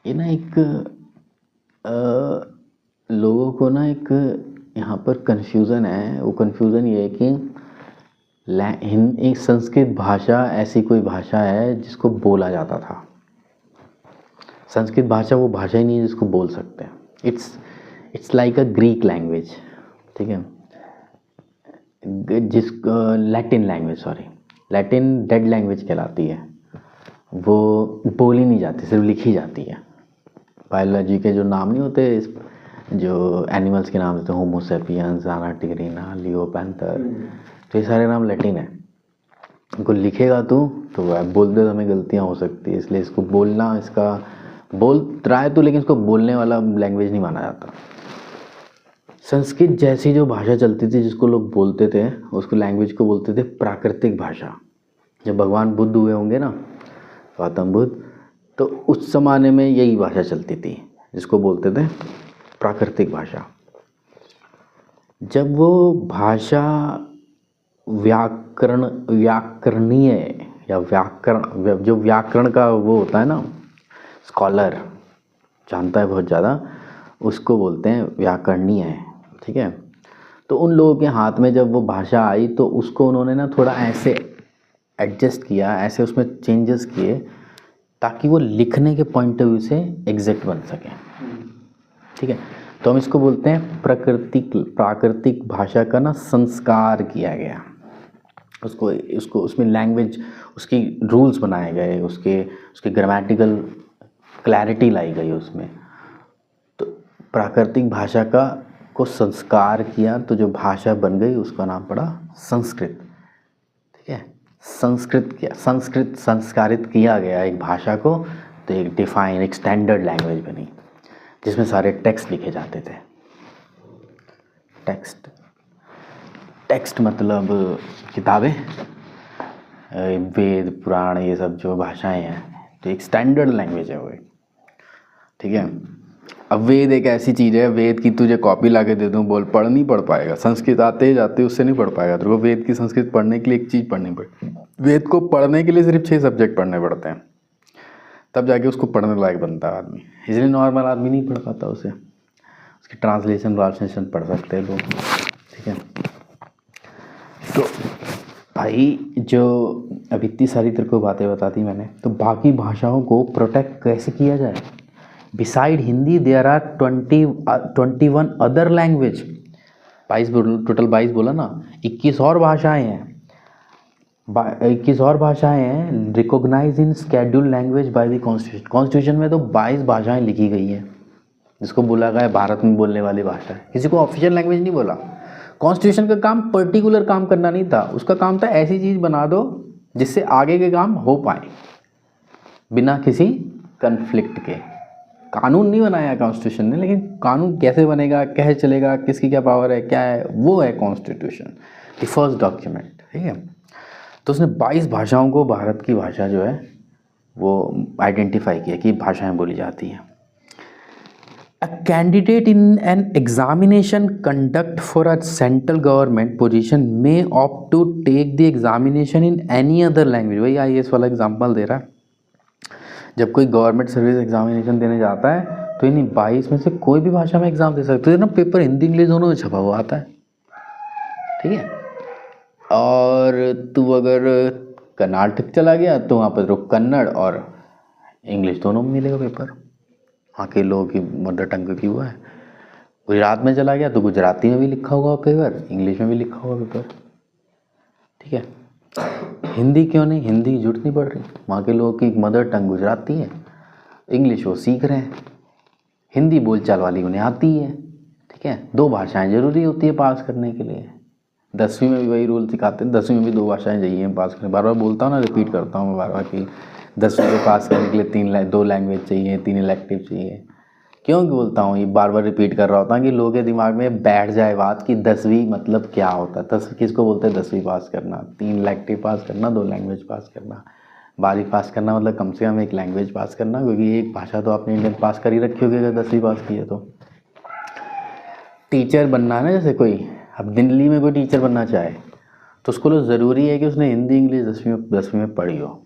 ये ना एक लोगों को ना एक यहाँ पर कन्फ्यूज़न है। वो कन्फ्यूज़न ये है कि एक संस्कृत भाषा ऐसी कोई भाषा है जिसको बोला जाता था। संस्कृत भाषा वो भाषा ही नहीं है जिसको बोल सकते हैं। It's like a Greek language, ठीक है, Latin language, Latin dead language कहलाती है। वो बोली नहीं जाती, सिर्फ लिखी जाती है। बायोलॉजी के जो नाम नहीं होते, जो एनिमल्स के नाम होते हैं, होमो सेपियंस, आना टिग्रीना, लियो पैंथर, तो ये सारे नाम लैटिन है। इनको लिखेगा तो बोलते समय गलतियाँ हो सकती है, इसलिए इसको बोलना, इसका बोल रहा है तो, लेकिन इसको बोलने वाला लैंग्वेज नहीं माना जाता। संस्कृत जैसी जो भाषा चलती थी जिसको लोग बोलते थे, उसको लैंग्वेज को बोलते थे प्राकृतिक भाषा। जब भगवान बुद्ध हुए होंगे ना, गौतम बुद्ध, तो उस ज़माने में यही भाषा चलती थी जिसको बोलते थे प्राकृतिक भाषा। जब वो भाषा व्याकरणीय या व्याकरण, जो व्याकरण का वो होता है ना, स्कॉलर जानता है बहुत ज़्यादा, उसको बोलते हैं व्याकरणीय है, ठीक है। तो उन लोगों के हाथ में जब वो भाषा आई तो उसको उन्होंने ना थोड़ा ऐसे एडजस्ट किया, ऐसे उसमें चेंजेस किए ताकि वो लिखने के पॉइंट ऑफ व्यू से एग्जैक्ट बन सके, ठीक है। तो हम इसको बोलते हैं प्राकृतिक भाषा का ना संस्कार किया गया। उसको उसमें लैंग्वेज, उसकी रूल्स बनाए गए, उसके ग्रामेटिकल क्लैरिटी लाई गई उसमें। तो प्राकृतिक भाषा को संस्कार किया, तो जो भाषा बन गई उसका नाम पड़ा संस्कृत, ठीक है। संस्कारित किया गया एक भाषा को, तो एक डिफाइन, एक स्टैंडर्ड लैंग्वेज बनी जिसमें सारे टेक्स्ट लिखे जाते थे। टेक्स्ट मतलब किताबें, वेद पुराण, ये सब जो भाषाएं हैं, तो एक स्टैंडर्ड लैंग्वेज है वो, ठीक है। अब वेद एक ऐसी चीज़ है, वेद की तुझे कॉपी ला के दे दूँ, बोल पढ़ नहीं पढ़ पाएगा। संस्कृत आते जाते उससे नहीं पढ़ पाएगा। तेरे को वेद की संस्कृत पढ़ने के लिए एक चीज़ पढ़नी पड़ेगी। वेद को पढ़ने के लिए सिर्फ 6 सब्जेक्ट पढ़ने पड़ते हैं, तब जाके उसको पढ़ने लायक बनता है आदमी। इसलिए नॉर्मल आदमी नहीं पढ़ पाता उसे। उसकी ट्रांसलेशन पढ़ सकते हैं लोग, ठीक है। तो भाई, जो अभी इतनी सारी तेरे को बातें बता दी मैंने, तो बाकी भाषाओं को प्रोटेक्ट कैसे किया जाए। Beside Hindi there are 21 other language. 22 total 22 बोला ना, 21 और भाषाएं हैं। 21 और भाषाएं हैं recognise in scheduled language by the constitution. Constitution में तो 22 भाषाएं लिखी गई हैं जिसको बोला गया है भारत में बोलने वाली भाषा है। किसी को ऑफिशियल लैंग्वेज नहीं बोला। कॉन्स्टिट्यूशन का काम पर्टिकुलर काम करना नहीं था, उसका काम था ऐसी चीज़ बना दो जिससे आगे के काम हो पाए बिना किसी कन्फ्लिक्ट के। कानून नहीं बनाया कॉन्स्टिट्यूशन ने, लेकिन कानून कैसे बनेगा, कैसे चलेगा, किसकी क्या पावर है, क्या है, वो है कॉन्स्टिट्यूशन, द फर्स्ट डॉक्यूमेंट, ठीक है। तो उसने 22 भाषाओं को भारत की भाषा जो है वो आइडेंटिफाई किया कि भाषाएं बोली जाती हैं। A candidate in an examination conduct for a central government position may opt to take the examination in any other language. वही IAS वाला एग्जाम्पल दे रहा है. जब कोई गवर्नमेंट सर्विस एग्जामिनेशन देने जाता है तो इन 22 में से कोई भी भाषा में एग्जाम दे सकते हो ना. पेपर हिंदी इंग्लिश दोनों में छपा हुआ आता है. ठीक है. और तू अगर कर्नाटक चला गया तो वहाँ पर कन्नड़ और इंग्लिश दोनों में मिलेगा पेपर. वहाँ के लोगों की मदर टंग की हुआ है. गुजरात में चला गया तो गुजराती में भी लिखा होगा पेपर, इंग्लिश में भी लिखा होगा पेपर. ठीक है. हिंदी क्यों नहीं? हिंदी जरूरत नहीं पड़ रही. वहाँ के लोगों की मदर टंग गुजराती है, इंग्लिश वो सीख रहे हैं, हिंदी बोलचाल वाली उन्हें आती है. ठीक है. 2 भाषाएं ज़रूरी होती है पास करने के लिए. 10वीं में भी वही रूल सिखाते हैं. 10वीं में भी 2 भाषाएं चाहिए पास करने. बार बार बोलता हूँ ना, रिपीट करता हूँ मैं बार बार कि 10वीं को पास करने के लिए 2 लैंग्वेज चाहिए, 3 इलेक्टिव चाहिए. क्यों बोलता हूँ ये बार बार रिपीट कर रहा होता है कि लोगों के दिमाग में बैठ जाए बात कि 10वीं मतलब क्या होता है. 10 किसको बोलते हैं? 10वीं पास करना, 3 इलेक्टिव पास करना, 2 लैंग्वेज पास करना. 12वीं पास करना मतलब कम से कम 1 लैंग्वेज पास करना, क्योंकि एक भाषा तो आपने इंडियन पास कर ही रखी होगी अगर 10वीं पास की है तो. टीचर बनना है ना, जैसे कोई अब दिल्ली में कोई टीचर बनना चाहे तो उसको तो ज़रूरी है कि उसने हिंदी इंग्लिश 10वीं में पढ़ी हो.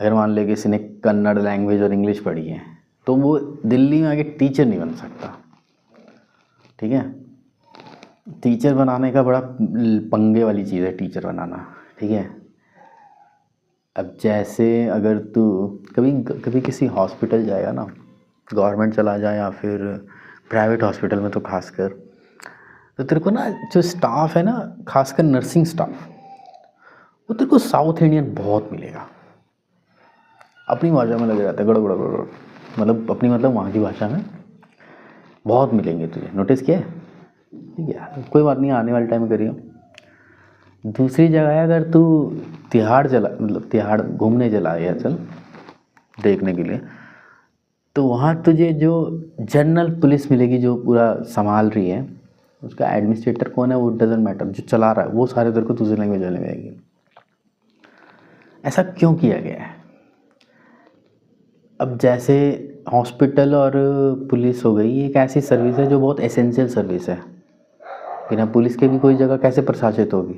अगर मान ले किसी ने कन्नड़ लैंग्वेज और इंग्लिश पढ़ी है तो वो दिल्ली में आके टीचर नहीं बन सकता. ठीक है. टीचर बनाने का बड़ा पंगे वाली चीज़ है टीचर बनाना. ठीक है. अब जैसे अगर तू कभी किसी हॉस्पिटल जाएगा ना, गवर्नमेंट चला जाए या फिर प्राइवेट हॉस्पिटल में तो खासकर, तो तेरे को ना जो स्टाफ है ना, खासकर नर्सिंग स्टाफ, वो तेरे को साउथ इंडियन बहुत मिलेगा. अपनी भाषा में लगे रहता है गड़गड़, मतलब अपनी मतलब वहाँ की भाषा में बहुत मिलेंगे तुझे. नोटिस किया है? ठीक है. कोई बात नहीं, आने वाले टाइम में करियो. दूसरी जगह है, अगर तू तिहाड़ घूमने चला गया, चल देखने के लिए, तो वहाँ तुझे जो जनरल पुलिस मिलेगी जो पूरा संभाल रही है, उसका एडमिनिस्ट्रेटर कौन है वो डजेंट मैटर, जो चला रहा है वो सारे तेरे को दूसरी लैंग्वेज वाले में आएगी. ऐसा क्यों किया गया है? अब जैसे हॉस्पिटल और पुलिस हो गई, एक ऐसी सर्विस है जो बहुत एसेंशियल सर्विस है. बिना पुलिस के भी कोई जगह कैसे प्रशासित होगी,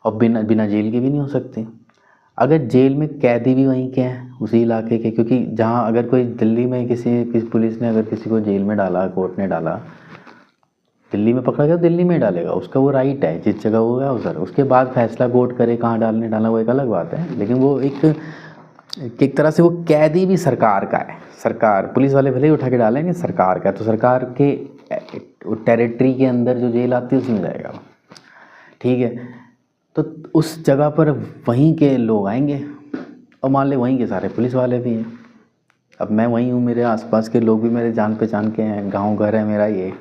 और बिना जेल के भी नहीं हो सकती. अगर जेल में कैदी भी वहीं के हैं, उसी इलाके के, क्योंकि जहाँ अगर कोई दिल्ली में किसी पुलिस ने अगर किसी को जेल में डाला, कोर्ट ने डाला, दिल्ली में पकड़ा गया दिल्ली में डालेगा, उसका वो राइट है, जिस जगह वो गया उधर. उसके बाद फैसला कोर्ट करे कहाँ डालना वो एक अलग बात है. लेकिन वो एक तरह से वो कैदी भी सरकार का है. सरकार, पुलिस वाले भले ही उठा के डालेंगे, सरकार का है, तो सरकार के टेरिटरी के अंदर जो जेल आती है उसमें जाएगा. ठीक है. तो उस जगह पर वहीं के लोग आएंगे, और मान ले वहीं के सारे पुलिस वाले भी हैं. अब मैं वहीं हूँ, मेरे आसपास के लोग भी मेरे जान पहचान के हैं, गांव घर है मेरा ये,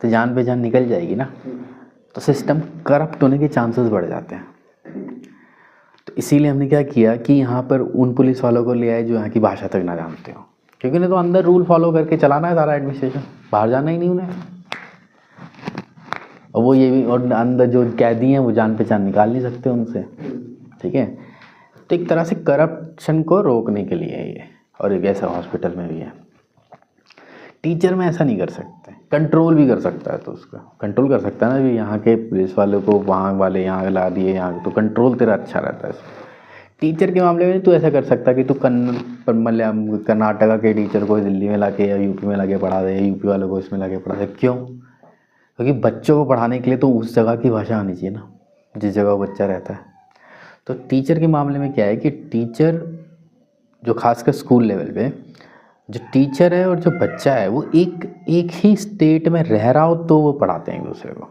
तो जान पहचान निकल जाएगी ना, तो सिस्टम करप्ट होने के चांसेस बढ़ जाते हैं. तो इसीलिए हमने क्या किया कि यहाँ पर उन पुलिस वालों को ले आए जो यहाँ की भाषा तक ना जानते हो, क्योंकि उन्हें तो अंदर रूल फॉलो करके चलाना है सारा एडमिनिस्ट्रेशन, बाहर जाना ही नहीं उन्हें. और वो ये भी, और अंदर जो कैदी हैं वो जान पहचान निकाल नहीं सकते उनसे. ठीक है. तो एक तरह से करप्शन को रोकने के लिए ये, और एक ऐसा हॉस्पिटल में भी है. टीचर में ऐसा नहीं कर सकते, कंट्रोल भी कर सकता है, तो उसका कंट्रोल कर सकता है ना भी, यहाँ के पुलिस वालों को वहाँ वाले यहाँ ला दिए, यहाँ तो कंट्रोल तेरा अच्छा रहता है. टीचर के मामले में तू ऐसा कर सकता कि तू कर्नाटका के टीचर को दिल्ली में लाके या यूपी में लाके पढ़ा दे, यूपी वालों को इसमें लाके पढ़ा दे. क्यों? क्योंकि बच्चों को पढ़ाने के लिए तो उस जगह की भाषा आनी चाहिए ना, जिस जगह वो बच्चा रहता है. तो टीचर के मामले में क्या है कि टीचर जो खासकर स्कूल लेवल पे जो टीचर है और जो बच्चा है वो एक ही स्टेट में रह रहा हो तो वो पढ़ाते हैं एक दूसरे को.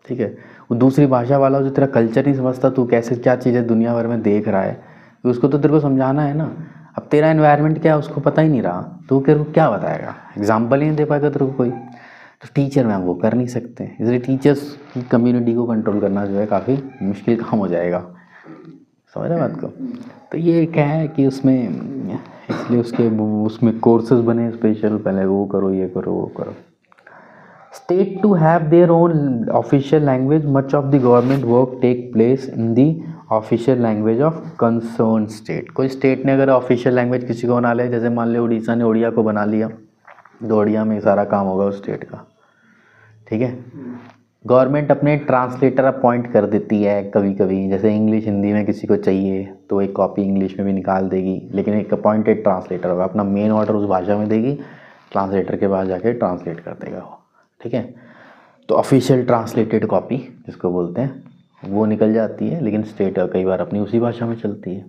ठीक है. वो दूसरी भाषा वाला जो तेरा कल्चर नहीं समझता, तू कैसे क्या चीज़ें दुनिया भर में देख रहा है, उसको तो तेरे को समझाना है ना. अब तेरा एनवायरनमेंट क्या है उसको पता ही नहीं रहा, तो तेरे को क्या बताएगा, एग्जाम्पल ही नहीं दे पाएगा तेरे को कोई. तो टीचर में हम वो कर नहीं सकते, इसलिए टीचर्स की कम्युनिटी को कंट्रोल करना जो है काफ़ी मुश्किल काम हो जाएगा. समझ रहे बात को? तो ये क्या है कि उसमें इसलिए उसमें कोर्सेज बने स्पेशल, पहले वो करो, ये करो, वो करो. State to have their own official language, much of the government work take place in the official language of concern state. कोई स्टेट ने अगर ऑफिशियल लैंग्वेज किसी को बना लिया, जैसे मान लो उड़ीसा ने उड़िया को बना लिया, दो में सारा काम होगा उस स्टेट का, ठीक है। गवर्नमेंट अपने ट्रांसलेटर अपॉइंट कर देती है कभी कभी, जैसे इंग्लिश हिंदी में किसी को चाहिए तो एक कॉपी इंग्लिश में भी निकाल देगी, लेकिन एक अपॉइंटेड ट्रांसलेटर होगा, अपना मेन ऑर्डर उस भाषा में देगी, ट्रांसलेटर के पास जाके ट्रांसलेट कर देगा वो, ठीक है। तो ऑफिशियल ट्रांसलेटेड कॉपी जिसको बोलते हैं वो निकल जाती है, लेकिन स्टेट कई बार अपनी उसी भाषा में चलती है।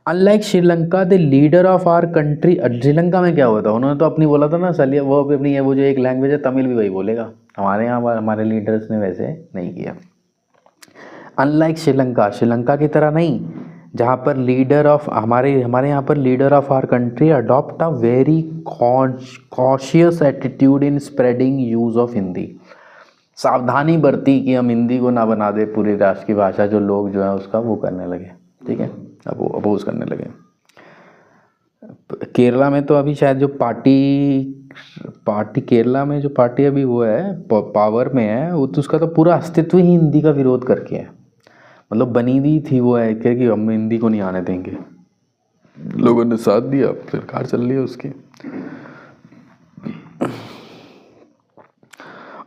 Unlike Sri Lanka the leader of our country, Sri Lanka में क्या हुआ था, उन्होंने तो अपनी बोला था ना सलिया, वो अपनी है वो जो एक लैंग्वेज है तमिल भी वही बोलेगा, हमारे यहाँ हमारे लीडर्स ने वैसे नहीं किया। अनलाइक श्रीलंका, श्रीलंका की तरह नहीं, जहाँ पर लीडर ऑफ हमारे यहाँ पर leader of our country adopt a very cautious attitude in spreading use of Hindi, सावधानी बरती कि हम हिंदी को ना बना दे पूरी राष्ट्र की भाषा, जो लोग जो है उसका वो करने लगे, ठीक है, अब वो अपोज करने लगे। केरला में तो अभी शायद जो पार्टी केरला में जो पार्टी अभी वो है पावर में है, वो तो उसका तो पूरा अस्तित्व ही हिंदी का विरोध करके है, मतलब बनी हुई थी वो है कि हम हिंदी को नहीं आने देंगे, लोगों ने साथ दिया, सरकार चल रही है उसकी।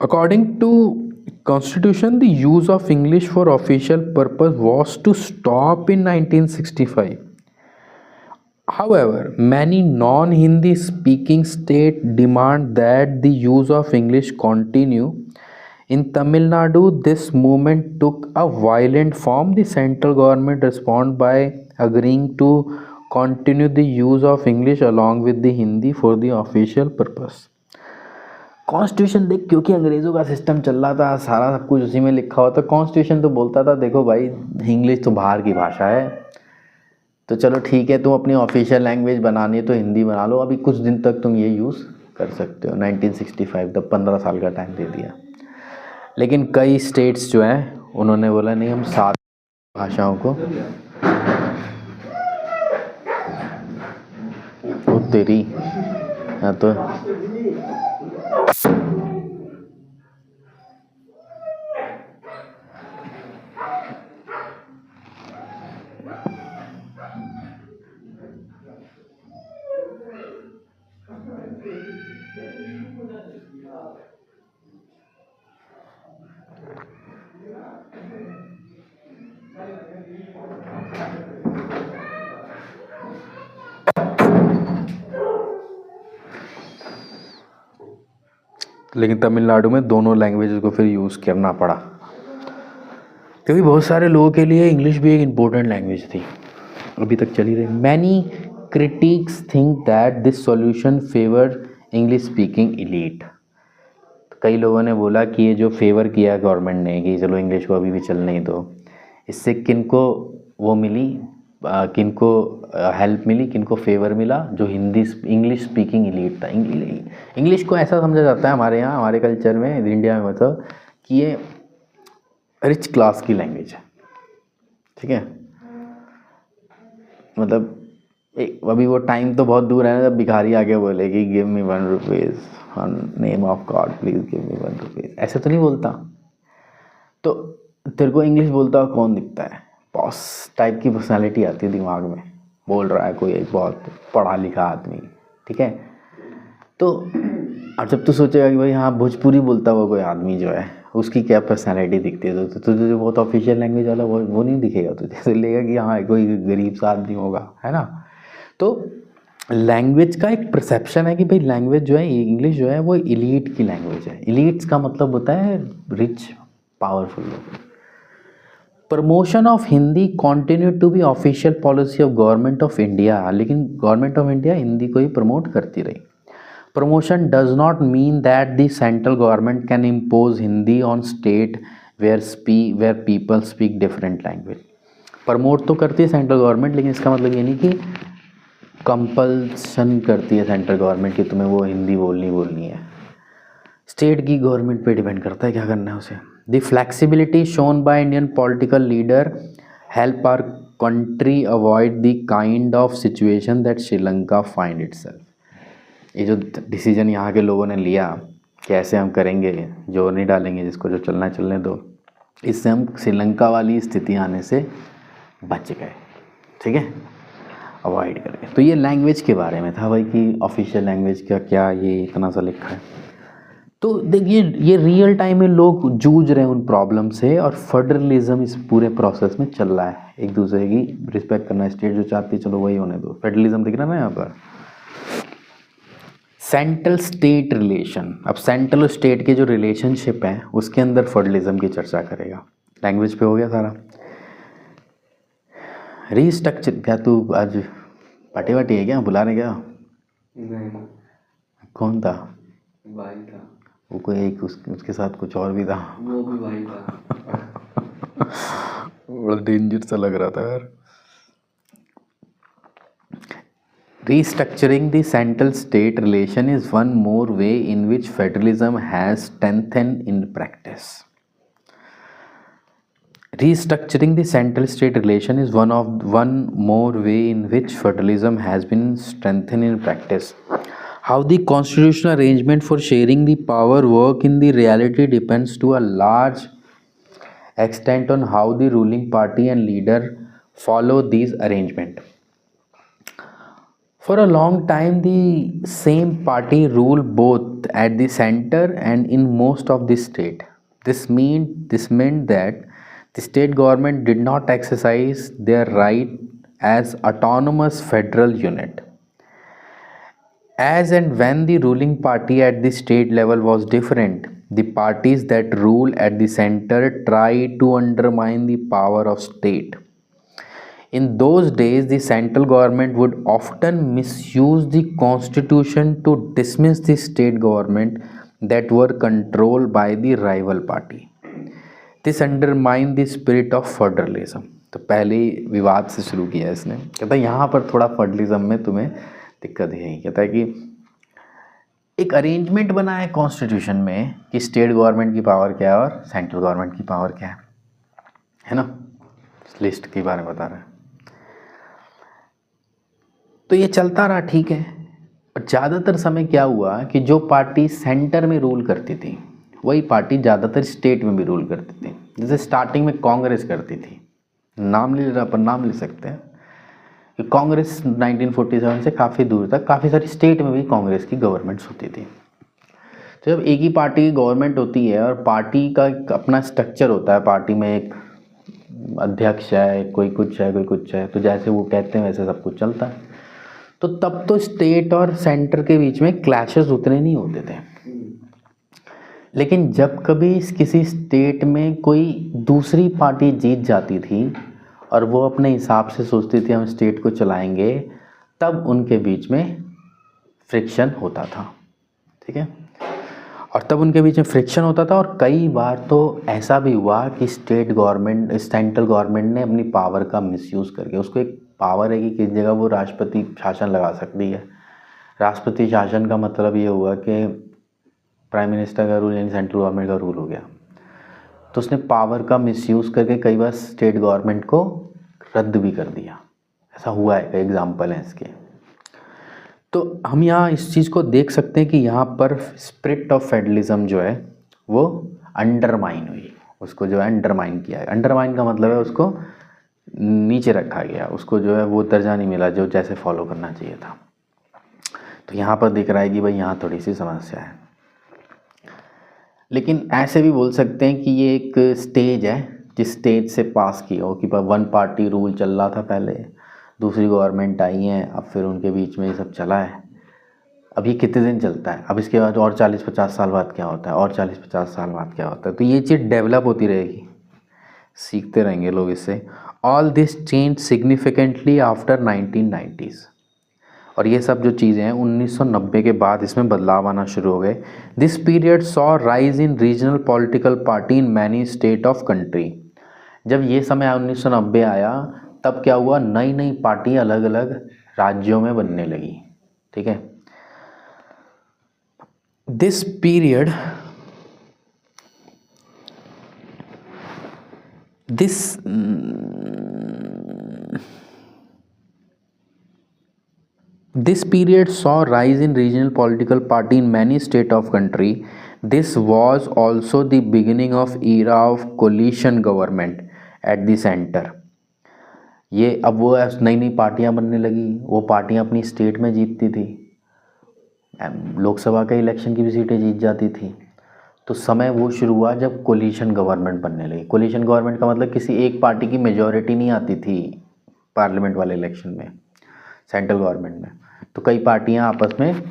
According to Constitution, the use of English for official purpose was to stop in 1965. However, many non-Hindi speaking states demand that the use of English continue. In Tamil Nadu, this movement took a violent form. The central government responded by agreeing to continue the use of English along with the Hindi for the official purpose. Constitution देख, क्योंकि अंग्रेज़ों का सिस्टम चल रहा था, सारा सब कुछ उसी में लिखा हुआ था, कॉन्स्टिट्यूशन तो बोलता था देखो भाई इंग्लिश तो बाहर की भाषा है, तो चलो ठीक है, तुम अपनी ऑफिशियल लैंग्वेज बनानी है तो हिंदी बना लो, अभी कुछ दिन तक तुम ये यूज़ कर सकते हो। 1965 तब 15 साल का टाइम दे दिया, लेकिन कई स्टेट्स जो हैं उन्होंने बोला नहीं, हम 7 भाषाओं को, वो तेरी हाँ तो लेकिन तमिलनाडु में दोनों लैंग्वेजेस को फिर यूज़ करना पड़ा, क्योंकि बहुत सारे लोगों के लिए इंग्लिश भी एक इम्पोर्टेंट लैंग्वेज थी, अभी तक चली रही। Many critics think that this solution favour English speaking elite, कई लोगों ने बोला कि ये जो फेवर किया गवर्नमेंट ने कि चलो इंग्लिश को अभी भी चलने दो, इससे किनको वो मिली, किनको हेल्प मिली, किनको फेवर मिला, जो इंग्लिश स्पीकिंग इलीट था। इंग्लिश को ऐसा समझा जाता है हमारे यहाँ, हमारे कल्चर में, इंडिया में, मतलब कि ये रिच क्लास की लैंग्वेज है, ठीक है। मतलब अभी वो टाइम तो बहुत दूर है ना जब भिखारी आके बोले कि give me 1 rupees on name of God, please give me 1 rupees, ऐसे तो नहीं बोलता। तो तेरे को इंग्लिश बोलता हुआ कौन दिखता है, बॉस टाइप की पर्सनालिटी आती है दिमाग में, बोल रहा है कोई एक बहुत पढ़ा लिखा आदमी, ठीक है। तो अब जब तू सोचेगा कि भाई हाँ भोजपुरी बोलता हुआ कोई आदमी जो है उसकी क्या पर्सनालिटी दिखती है, तो तुझे जो बहुत ऑफिशियल लैंग्वेज वाला वो नहीं दिखेगा, तुझे तो लेगा कि हाँ कोई गरीब सा आदमी होगा, है ना। तो लैंग्वेज का एक परसेप्शन है कि भाई लैंग्वेज जो है, इंग्लिश जो है वो इलीट की लैंग्वेज है। इलीट्स का मतलब होता है रिच पावरफुल लोग। Promotion of Hindi continue to be official policy of government of India, लेकिन गवर्नमेंट ऑफ इंडिया हिंदी को ही प्रमोट करती रही। Promotion does not mean that the central government can impose Hindi on state where people speak different language. Promote तो करती है सेंट्रल गवर्नमेंट, लेकिन इसका मतलब ये नहीं कि कंपल्सन करती है सेंट्रल गवर्नमेंट कि तुम्हें वो हिंदी बोलनी है। स्टेट की गवर्नमेंट पे डिपेंड करता है क्या करना है उसे। The flexibility shown by Indian political leader help our country avoid the kind of situation that Sri Lanka find itself. ये जो डिसीजन यहाँ के लोगों ने लिया कैसे हम करेंगे, जो नहीं डालेंगे, जिसको जो चलना है चलने दो, इससे हम श्रीलंका वाली स्थिति आने से बच गए, ठीक है। अवॉइड करके। तो ये लैंग्वेज के बारे में था भाई कि ऑफिशियल लैंग्वेज का क्या ये इतना सा लिखा है। तो देखिए ये रियल टाइम में लोग जूझ रहे हैं उन प्रॉब्लम से, और फेडरलिज्म इस पूरे प्रोसेस में चल रहा है। एक दूसरे की रिस्पेक्ट करना, स्टेट जो चाहती है चलो वही होने दो, फेडरलिज्म दिख रहा है ना यहाँ पर। सेंट्रल स्टेट रिलेशन, अब सेंट्रल स्टेट के जो रिलेशनशिप है उसके अंदर फेडरलिज्म की चर्चा करेगा। लैंग्वेज पे हो गया सारा। रीस्ट्रक्चर, क्या तू आज पार्टी वाटी है क्या, बुला रहे क्या? नहीं, कौन था? भाई था वो कोई एक उसके साथ कुछ और भी था। वो भी भाई था। बड़ा डेंजर सा लग रहा था यार। Restructuring the central state relation is one more way in which federalism has strengthened in practice. Restructuring the central state relation is one more way in which federalism has been strengthened in practice. How the constitutional arrangement for sharing the power work in the reality depends to a large extent on how the ruling party and leader follow these arrangements. For a long time, the same party ruled both at the center and in most of the state. This meant that the state government did not exercise their right as autonomous federal unit. As and when the ruling party at the state level was different, the parties that rule at the center tried to undermine the power of state. In those days, the central government would often misuse the constitution to dismiss the state government that were controlled by the rival party. This undermined the spirit of federalism. तो पहले ही विवाद से शुरू किया इसने। कहता है यहाँ पर थोड़ा फेडरलिज्म में तुम्हें दिक्कत है। कहता है कि एक अरेंजमेंट बना है कॉन्स्टिट्यूशन में कि स्टेट गवर्नमेंट की पावर क्या है और सेंट्रल गवर्नमेंट की पावर क्या है ना। इस लिस्ट के बारे में बता रहा है। तो ये चलता रहा, ठीक है। और ज़्यादातर समय क्या हुआ कि जो पार्टी सेंटर में रूल करती थी वही पार्टी ज़्यादातर स्टेट में भी रूल करती थी। जैसे स्टार्टिंग में कांग्रेस करती थी, नाम ले रहा पर नाम ले सकते हैं कि कांग्रेस 1947 से काफ़ी दूर तक काफ़ी सारी स्टेट में भी कांग्रेस की गवर्नमेंट्स होती थी। तो जब एक ही पार्टी की गवर्नमेंट होती है और पार्टी का एक अपना स्ट्रक्चर होता है, पार्टी में एक अध्यक्ष है, कोई कुछ है कोई कुछ है, तो जैसे वो कहते हैं वैसे सब कुछ चलता है। तो तब तो स्टेट और सेंटर के बीच में क्लैशेस उतने नहीं होते थे। लेकिन जब कभी किसी स्टेट में कोई दूसरी पार्टी जीत जाती थी और वो अपने हिसाब से सोचती थी हम स्टेट को चलाएंगे, तब उनके बीच में फ्रिक्शन होता था, ठीक है। और तब उनके बीच में फ्रिक्शन होता था और कई बार तो ऐसा भी हुआ कि सेंट्रल गवर्नमेंट ने अपनी पावर का मिसयूज़ करके, उसको एक पावर है कि किस जगह वो राष्ट्रपति शासन लगा सकती है। राष्ट्रपति शासन का मतलब ये हुआ कि प्राइम मिनिस्टर का रूल यानी सेंट्रल गवर्नमेंट का रूल हो गया। तो उसने पावर का मिसयूज़ करके कई बार स्टेट गवर्नमेंट को रद्द भी कर दिया। ऐसा हुआ है, कई एग्जाम्पल हैं इसके। तो हम यहाँ इस चीज़ को देख सकते हैं कि यहाँ पर स्पिरिट ऑफ फेडरलिज्म जो है वो अंडरमाइन हुई, उसको जो है अंडरमाइन किया है। अंडरमाइन का मतलब है उसको नीचे रखा गया, उसको जो है वो दर्जा नहीं मिला जो जैसे फॉलो करना चाहिए था। तो यहाँ पर दिख रहा है कि भाई यहाँ थोड़ी सी समस्या है। लेकिन ऐसे भी बोल सकते हैं कि ये एक स्टेज है जिस स्टेज से पास किया हो कि वन पार्टी रूल चल रहा था पहले, दूसरी गवर्नमेंट आई है, अब फिर उनके बीच में ये सब चला है। अब ये कितने दिन चलता है, अब इसके बाद और 40-50 साल बाद क्या होता है, और 40-50 साल बाद क्या होता है। तो ये चीज़ डेवलप होती रहेगी, सीखते रहेंगे लोग इससे। All this change significantly after 1990s। और ये सब जो चीज़ें हैं 1990 के बाद इसमें बदलाव आना शुरू हो गए। This period saw rise in regional political party in many state of country. जब ये समय 1990 आया तब क्या हुआ, नई नई पार्टी अलग अलग राज्यों में बनने लगी, ठीक है। This period This period saw rise in regional political party in many states of country. This was also the beginning of era of coalition government at the center. ये अब वो नई नई पार्टियां बनने लगी, वो पार्टियां अपनी स्टेट में जीतती थी, लोकसभा के इलेक्शन की भी सीटें जीत जाती थी। तो समय वो शुरू हुआ जब कोलिशन गवर्नमेंट बनने लगी। कोलिशन गवर्नमेंट का मतलब किसी एक पार्टी की मेजॉरिटी नहीं आती थी पार्लियामेंट वाले इलेक्शन में, सेंट्रल गवर्नमेंट में। तो कई पार्टियां आपस में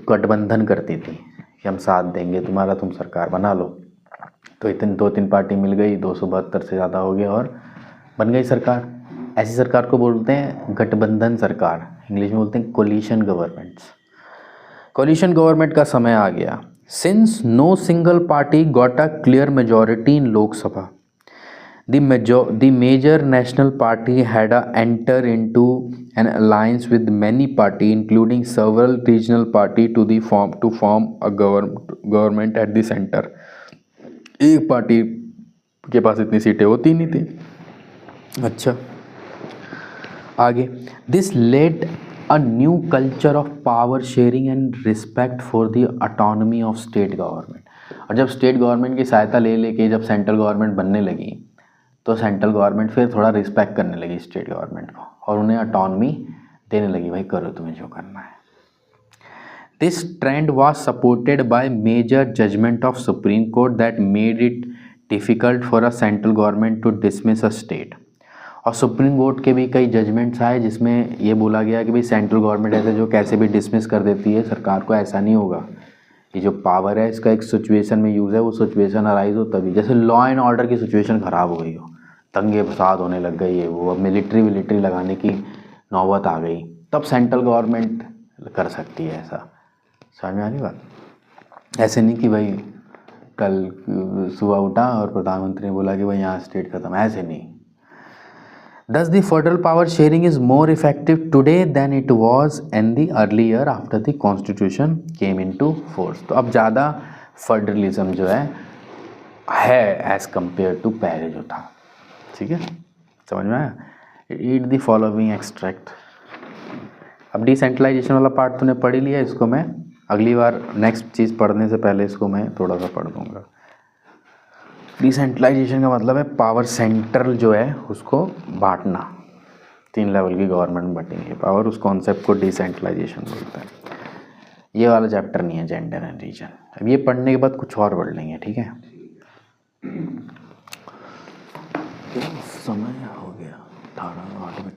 गठबंधन करती थी कि हम साथ देंगे तुम्हारा, तुम सरकार बना लो। तो इतनी 2-3 पार्टी मिल गई, 272 से ज़्यादा हो गया और बन गई सरकार। ऐसी सरकार को बोलते हैं गठबंधन सरकार, इंग्लिश में बोलते हैं कोलिशन गवर्नमेंट्स। कोलिशन गवर्नमेंट का समय आ गया। Since no single party got a clear majority in Lok Sabha, the major national party had entered into an alliance with many party including several regional party to form a government at the center। एक पार्टी के पास इतनी सीटें होती नहीं थी। अच्छा, आगे, this led a new culture of power sharing and respect for the autonomy of state government. और जब स्टेट गवर्नमेंट की सहायता ले लेके जब सेंट्रल गवर्नमेंट बनने लगी, तो सेंट्रल गवर्नमेंट फिर थोड़ा रिस्पेक्ट करने लगी स्टेट गवर्नमेंट को और उन्हें ऑटोनॉमी देने लगी, भाई करो तुम्हें जो करना है। This trend was supported by major judgement of Supreme Court that made it difficult for a central government to dismiss a state. और सुप्रीम कोर्ट के भी कई जजमेंट्स आए जिसमें ये बोला गया कि भाई सेंट्रल गवर्नमेंट ऐसे जो कैसे भी डिसमिस कर देती है सरकार को, ऐसा नहीं होगा। ये जो पावर है इसका एक सिचुएशन में यूज़ है, वो सिचुएशन अराइज हो तभी, जैसे लॉ एंड ऑर्डर की सिचुएशन ख़राब हो गई हो, दंगे फसाद होने लग गई है, वो अब मिलिट्री लगाने की नौबत आ गई, तब सेंट्रल गवर्नमेंट कर सकती है ऐसा। समझ में आ रही बात? ऐसे नहीं कि भाई कल सुबह उठा और प्रधानमंत्री ने बोला कि भाई यहाँ स्टेट खत्म, ऐसे नहीं। Thus the federal power sharing is more effective today than it was in the earlier after the constitution came into force। तो अब ज़्यादा फेडरलिज्म जो है एज कम्पेयर टू पहले जो था। ठीक है, समझ में आया? Read the following extract. अब डिसेंट्रलाइजेशन वाला पार्ट तूने पढ़ ही लिया, इसको मैं अगली बार नेक्स्ट चीज़ पढ़ने से पहले इसको मैं थोड़ा सा पढ़ दूँगा। डिसेंट्रलाइजेशन का मतलब है पावर सेंट्रल जो है उसको बांटना, 3 लेवल की गवर्नमेंट बटेंगे पावर, उस कॉन्सेप्ट को डिसेंट्रलाइजेशन बोलते हैं। ये वाला चैप्टर नहीं है जेंडर एंड रीजन, अब ये पढ़ने के बाद कुछ और पढ़ लेंगे। ठीक है, समय हो गया 18:08।